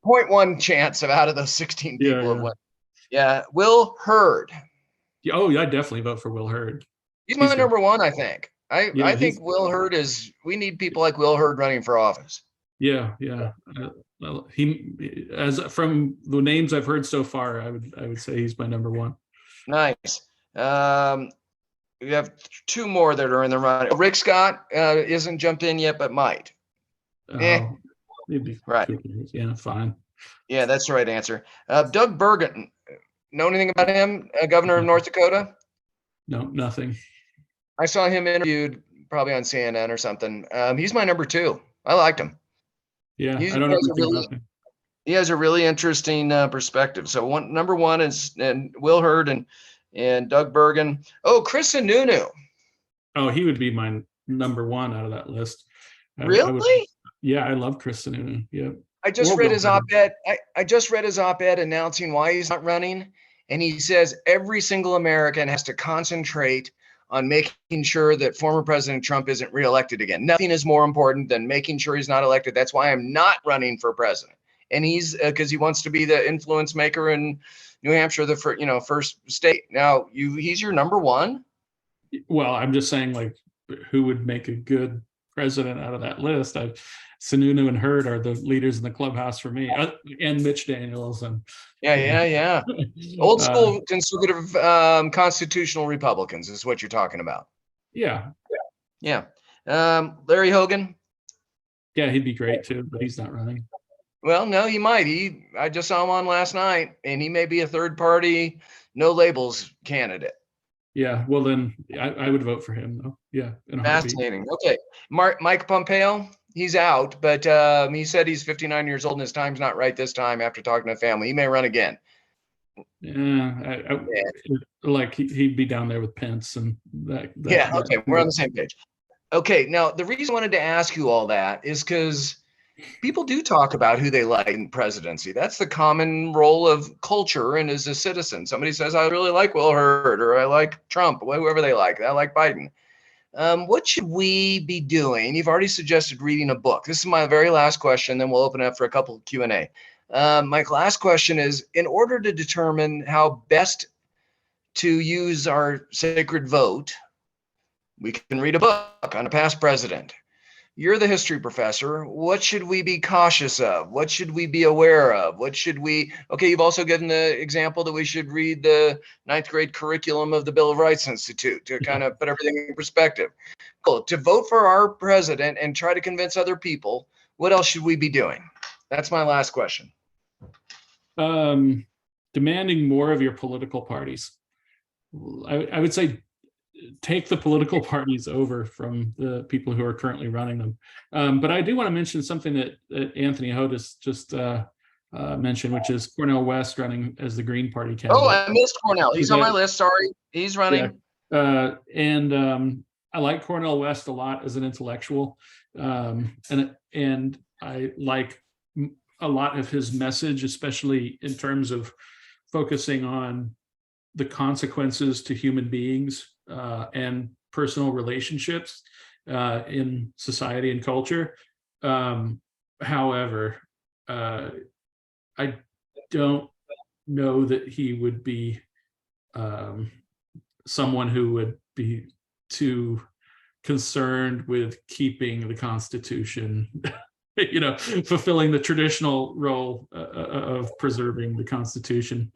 0.1 chance of out of those 16 people Yeah. of winning. Yeah. Will Hurd. Oh, yeah, I definitely vote for Will Hurd. He's my number 1, I think. I think Will Hurd we need people like Will Hurd running for office. Yeah. He, as from the names I've heard so far, I would say he's my number 1. Nice. We have 2 more that are in the running. Rick Scott isn't jumped in yet, but might. Maybe right. Yeah, fine. Yeah, that's the right answer. Doug Burgum. Know anything about him? Governor of North Dakota? No, nothing. I saw him interviewed probably on CNN or something. He's my number 2. I liked him. Yeah, I don't know anything about him. He has a really interesting perspective. So number 1 is Will Hurd and Doug Burgum. Oh, Chris Sununu. Oh, he would be my number 1 out of that list. Really? Yeah, I love Chris Sununu. Yeah. I just read his op-ed. I just read his op-ed announcing why he's not running. And he says every single American has to concentrate on making sure that former President Trump isn't reelected again. Nothing is more important than making sure he's not elected. That's why I'm not running for president. And he's because he wants to be the influence maker in New Hampshire, the first state. Now, he's your number 1. Well, I'm just saying, like, who would make a good president out of that list? Sununu and Hurd are the leaders in the clubhouse for me, and Mitch Daniels and yeah. Old school conservative constitutional Republicans is what you're talking about. Yeah. Larry Hogan. Yeah, he'd be great too, but he's not running. Well, no, he might. I just saw him on last night, and he may be a third party, no labels candidate. Yeah, well then I would vote for him though. Yeah. Fascinating. Okay. Mike Pompeo, he's out, but he said he's 59 years old and his time's not right this time after talking to family. He may run again. Yeah, like he'd be down there with Pence and that. Okay, we're on the same page. Okay, now the reason I wanted to ask you all that is because people do talk about who they like in presidency. That's the common role of culture and as a citizen. Somebody says, I really like Will Hurd, or I like Trump, whoever they like. I like Biden. What should we be doing? You've already suggested reading a book. This is my very last question, then we'll open up for a couple of Q&A. My last question is, in order to determine how best to use our sacred vote, We can read a book on a past president. You're the history professor. What should we be cautious of? What should we be aware of? Okay, you've also given the example that we should read the ninth grade curriculum of the Bill of Rights Institute to kind of put everything in perspective. Cool. To vote for our president and try to convince other people, what else should we be doing? That's my last question. Demanding more of your political parties. I would say take the political parties over from the people who are currently running them. But I do want to mention something that Anthony Hodis just mentioned, which is Cornel West running as the Green Party candidate. Oh, I missed Cornel. He's on my list. Sorry. He's running. Yeah. I like Cornel West a lot as an intellectual. And I like a lot of his message, especially in terms of focusing on the consequences to human beings and personal relationships in society and culture. However, I don't know that he would be someone who would be too concerned with keeping the Constitution, fulfilling the traditional role of preserving the Constitution.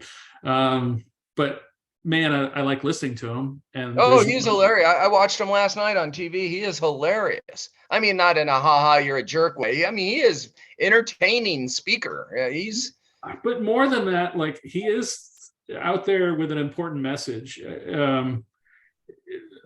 But man, I like listening to him. And he's hilarious. I watched him last night on TV. He is hilarious. I mean, not in a ha-ha, you're a jerk way. I mean, he is entertaining speaker. But more than that, like, he is out there with an important message.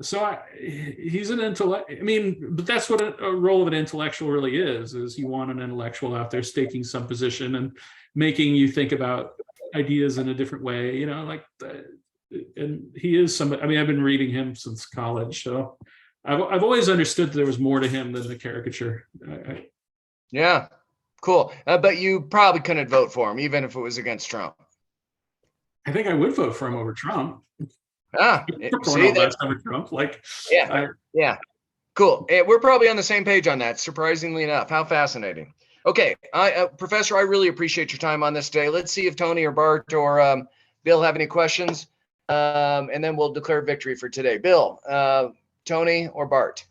He's an intellect. I mean, but that's what a role of an intellectual really is you want an intellectual out there staking some position and making you think about ideas in a different way, and he is somebody. I mean, I've been reading him since college, so I've always understood that there was more to him than the caricature. Yeah, cool. But you probably couldn't vote for him, even if it was against Trump. I think I would vote for him over Trump. See that? Over Trump, yeah, cool. We're probably on the same page on that. Surprisingly enough, how fascinating. Okay, Professor, I really appreciate your time on this day. Let's see if Tony or Bart or Bill have any questions, and then we'll declare victory for today. Bill, Tony, or Bart?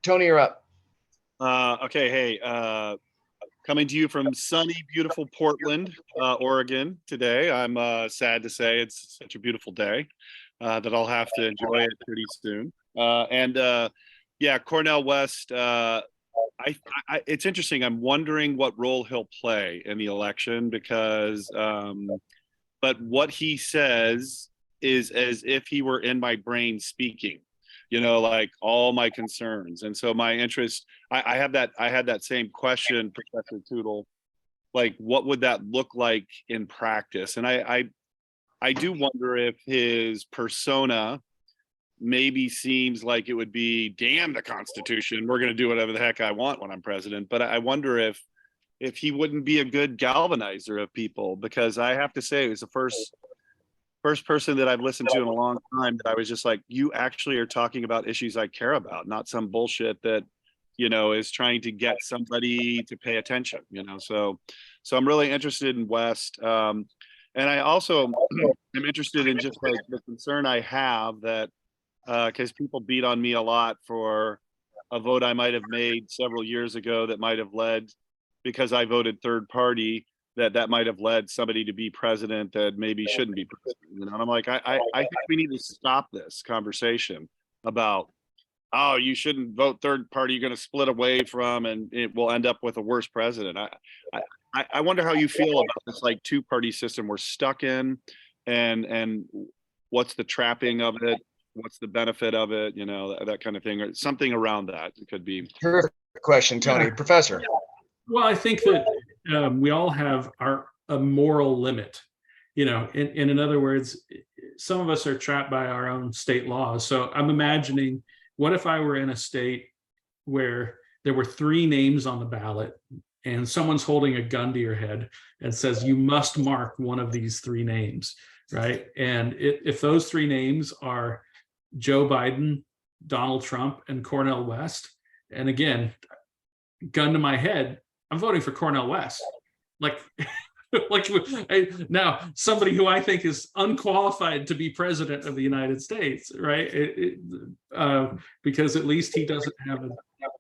Tony, you're up. Okay, hey, coming to you from sunny, beautiful Portland, Oregon today. I'm sad to say it's such a beautiful day that I'll have to enjoy it pretty soon. Yeah, Cornel West, it's interesting. I'm wondering what role he'll play in the election because, but what he says is as if he were in my brain speaking, like all my concerns. And so my interest, I had that same question, Professor Tootle, like what would that look like in practice? And I do wonder if his persona maybe seems like it would be, damn the Constitution, we're going to do whatever the heck I want when I'm president. But I wonder if he wouldn't be a good galvanizer of people, because I have to say, it was the first person that I've listened to in a long time that I was just like, you actually are talking about issues I care about, not some bullshit that, is trying to get somebody to pay attention, so I'm really interested in West. And I also am interested in just like the concern I have that, because people beat on me a lot for a vote I might have made several years ago that might have led, because I voted third party, that might have led somebody to be president that maybe shouldn't be president. And I'm like, I think we need to stop this conversation about, oh, you shouldn't vote third party, you're going to split away from, and it will end up with a worse president. I wonder how you feel about this like two-party system we're stuck in, and what's the trapping of it? What's the benefit of it? That kind of thing, or something around that. It could be. Terrific question, Tony. Yeah. Professor. Well, I think that we all have a moral limit, and in other words, some of us are trapped by our own state laws. So I'm imagining, what if I were in a state where there were 3 names on the ballot and someone's holding a gun to your head and says, you must mark one of these 3 names, right? And if those 3 names are Joe Biden, Donald Trump, and Cornel West, and again, gun to my head, I'm voting for Cornel West. Like, Like now, somebody who I think is unqualified to be president of the United States, right? Because at least he doesn't have a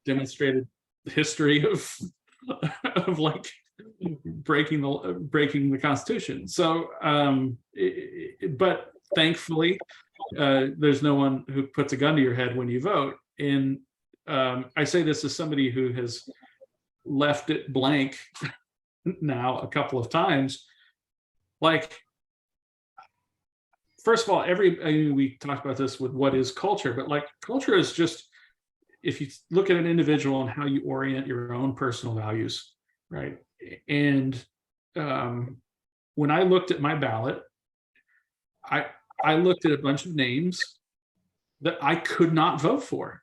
demonstrated history of like breaking the Constitution. So, but thankfully, there's no one who puts a gun to your head when you vote. And I say this as somebody who has left it blank now a couple of times. Like, first of all, we talked about this with what is culture, but like culture is just, if you look at an individual and how you orient your own personal values, right? And when I looked at my ballot, I looked at a bunch of names that I could not vote for.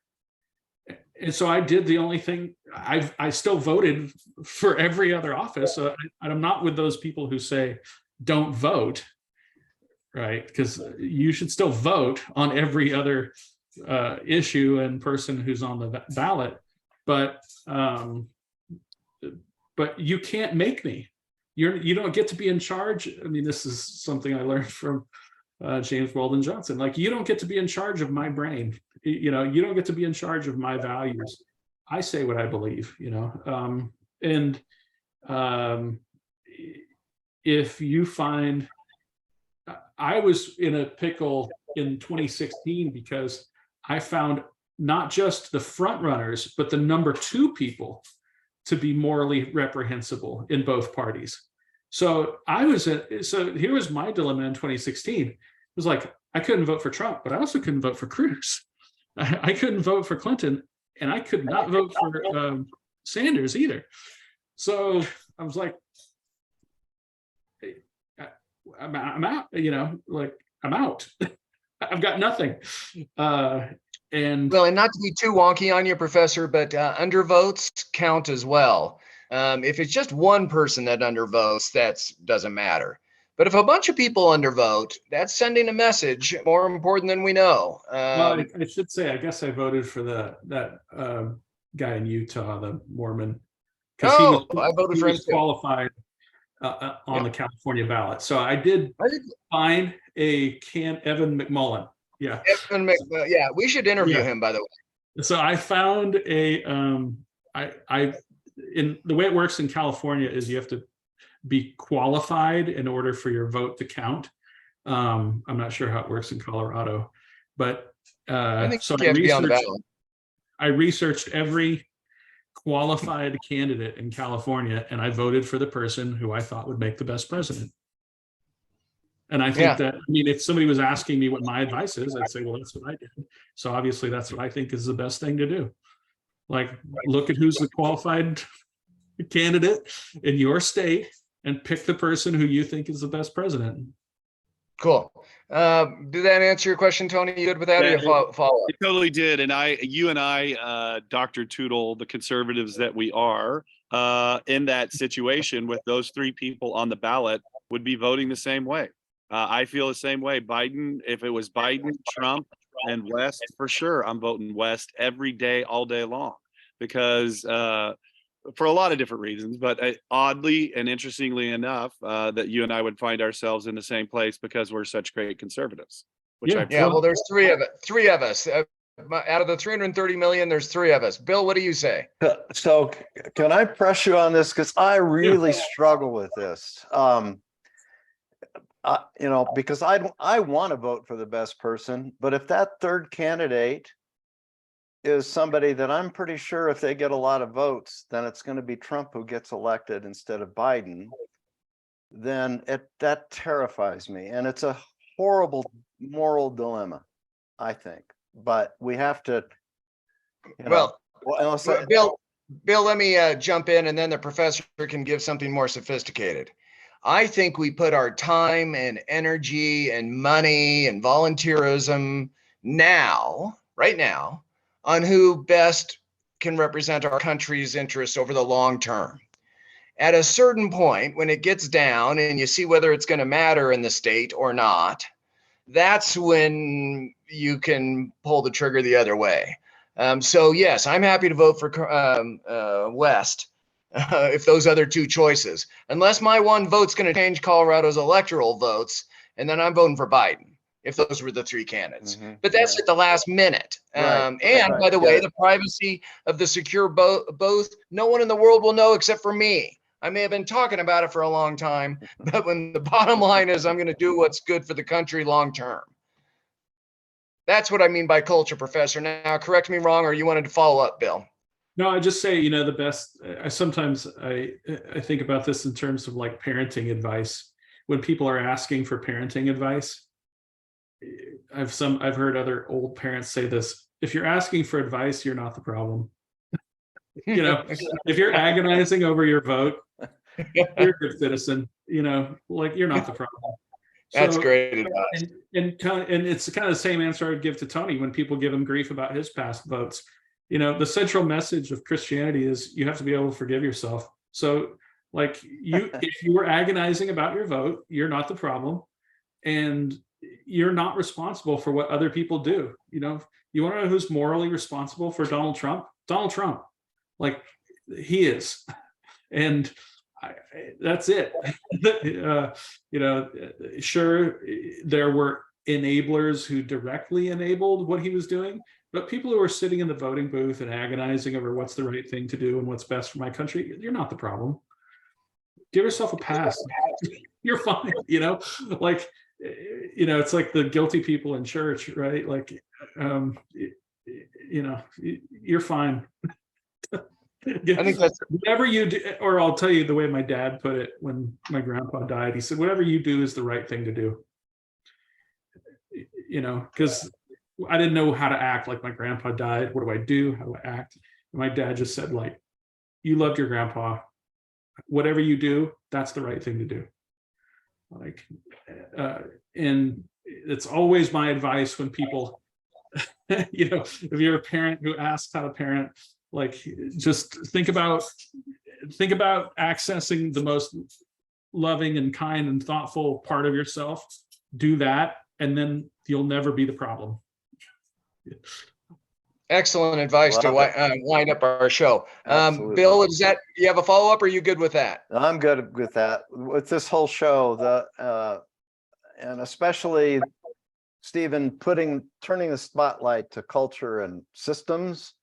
And so I did the only thing. I still voted for every other office. So I'm not with those people who say don't vote, right? Because you should still vote on every other issue and person who's on the ballot. But you can't make me. You don't get to be in charge. I mean, this is something I learned from James Weldon Johnson. Like, you don't get to be in charge of my brain. You don't get to be in charge of my values. I say what I believe, and if you find, I was in a pickle in 2016 because I found not just the front runners, but the number 2 people to be morally reprehensible in both parties. So here was my dilemma in 2016. It was like, I couldn't vote for Trump, but I also couldn't vote for Cruz. I couldn't vote for Clinton, and I could not vote for Sanders either. So I was like, I'm out, I'm out. I've got nothing. And not to be too wonky on you, Professor, but undervotes count as well. If it's just one person that undervotes, that doesn't matter. But if a bunch of people undervote, that's sending a message more important than we know. Well, I should say, I guess I voted for that guy in Utah, the Mormon, because I voted for him too. Qualified on the California ballot. So I did find Evan McMullen. Yeah. We should interview him, by the way. So I found in the way it works in California is you have to be qualified in order for your vote to count. I'm not sure how it works in Colorado, but I researched every qualified candidate in California, and I voted for the person who I thought would make the best president. And I think that, if somebody was asking me what my advice is, I'd say, well, that's what I did. So obviously that's what I think is the best thing to do. Like, look at who's the qualified candidate in your state and pick the person who you think is the best president. Cool. Did that answer your question, Tony? You good with that, or you follow? It totally did. And you and I, Dr. Tootle, the conservatives that we are, in that situation with those 3 people on the ballot, would be voting the same way. I feel the same way. Biden, if it was Biden, Trump, and West, for sure, I'm voting West every day, all day long, because for a lot of different reasons, but oddly and interestingly enough, that you and I would find ourselves in the same place because we're such great conservatives. Well, there's three of us. Out of the 330 million, there's 3 of us. Bill, what do you say? So can I press you on this? Because I really struggle with this. Because I want to vote for the best person, but if that third candidate is somebody that I'm pretty sure if they get a lot of votes, then it's going to be Trump who gets elected instead of Biden, then that terrifies me. And it's a horrible moral dilemma, I think. But we have to, Bill, let me jump in, and then the professor can give something more sophisticated. I think we put our time and energy and money and volunteerism right now, on who best can represent our country's interests over the long term. At a certain point, when it gets down and you see whether it's going to matter in the state or not, that's when you can pull the trigger the other way. So yes, I'm happy to vote for West. if those other two choices, unless my one vote's going to change Colorado's electoral votes, and then I'm voting for Biden if those were the three candidates. But that's at the last minute. Right, And by the yeah. way, the privacy of the secure both, no one in the world will know except for me. I may have been talking about it for a long time, but when the bottom line is I'm going to do what's good for the country long term. That's what I mean by culture, Professor. Now, correct me wrong, or you wanted to follow up, Bill? No, I just say, the best, sometimes I think about this in terms of like parenting advice. When people are asking for parenting advice, I've heard other old parents say this: if you're asking for advice, you're not the problem. If you're agonizing over your vote, you're a good citizen, like you're not the problem. That's So, great advice. And it's kind of the same answer I would give to Tony when people give him grief about his past votes. The central message of Christianity is you have to be able to forgive yourself. So like if you were agonizing about your vote, you're not the problem. And you're not responsible for what other people do. You want to know who's morally responsible for Donald Trump? Donald Trump. Like he is. And that's it. Sure, there were enablers who directly enabled what he was doing, but people who are sitting in the voting booth and agonizing over what's the right thing to do and what's best for my country, you're not the problem. Give yourself a pass. You're fine. It's like the guilty people in church, right? Like, you're fine. I think that's whatever you do, or I'll tell you the way my dad put it when my grandpa died. He said, whatever you do is the right thing to do. Because I didn't know how to act. Like my grandpa died. What do I do? How do I act? And my dad just said, like, you loved your grandpa. Whatever you do, that's the right thing to do. Like, and it's always my advice when people, if you're a parent who asks how to parent, like just think about accessing the most loving and kind and thoughtful part of yourself. Do that, and then you'll never be the problem. excellent advice to wind up our show. Bill, you have a follow up, or are you good with that? I'm good with that. With this whole show, and especially Stephen turning the spotlight to culture and systems,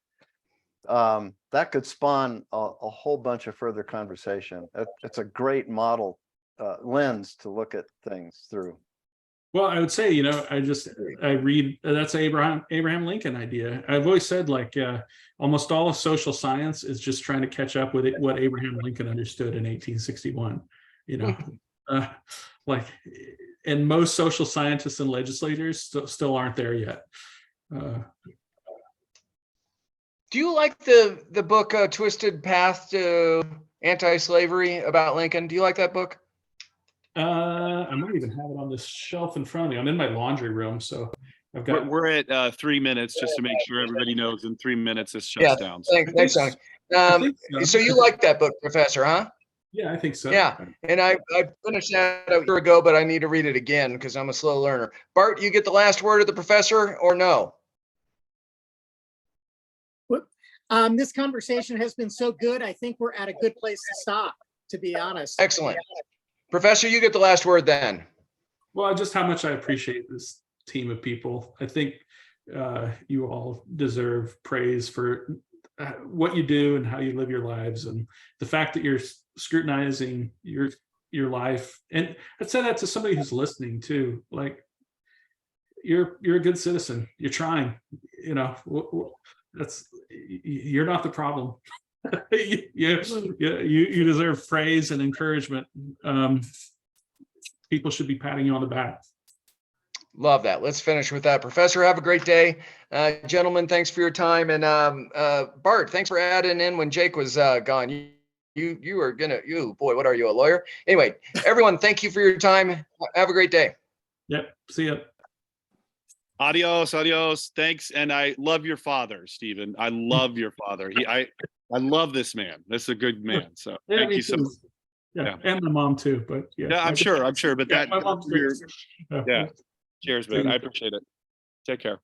that could spawn a whole bunch of further conversation. It's a great model lens to look at things through. Well, I would say, I read, that's Abraham Lincoln idea. I've always said, like, almost all of social science is just trying to catch up with what Abraham Lincoln understood in 1861. And most social scientists and legislators still aren't there yet. Do you like the book Twisted Path to Anti-Slavery about Lincoln? Do you like that book? I might even have it on this shelf in front of me. I'm in my laundry room, so I've got. We're at 3 minutes, just to make sure everybody knows. In 3 minutes, this shuts down. Thanks, Tony. So you like that book, Professor, huh? Yeah, I think so. Yeah, and I finished that a year ago, but I need to read it again because I'm a slow learner. Bart, you get the last word of the professor, or no? This conversation has been so good. I think we're at a good place to stop, to be honest. Excellent. Professor, you get the last word then. Well, just how much I appreciate this team of people. I think you all deserve praise for what you do and how you live your lives, and the fact that you're scrutinizing your life. And I'd say that to somebody who's listening too. Like, you're a good citizen. You're trying. You're not the problem. you deserve praise and encouragement. People should be patting you on the back. Love that. Let's finish with that. Professor, have a great day. Gentlemen, thanks for your time. And Bart, thanks for adding in when Jake was gone. You are boy, what are you, a lawyer? Anyway, everyone, thank you for your time. Have a great day. Yep. See ya. Adios. Thanks. And I love your father, Stephen. I love your father. I love this man. This is a good man. So yeah, thank you so much. Yeah, and my mom too. But yeah, I'm sure. But my mom's yeah. Cheers, man. I appreciate it. Take care.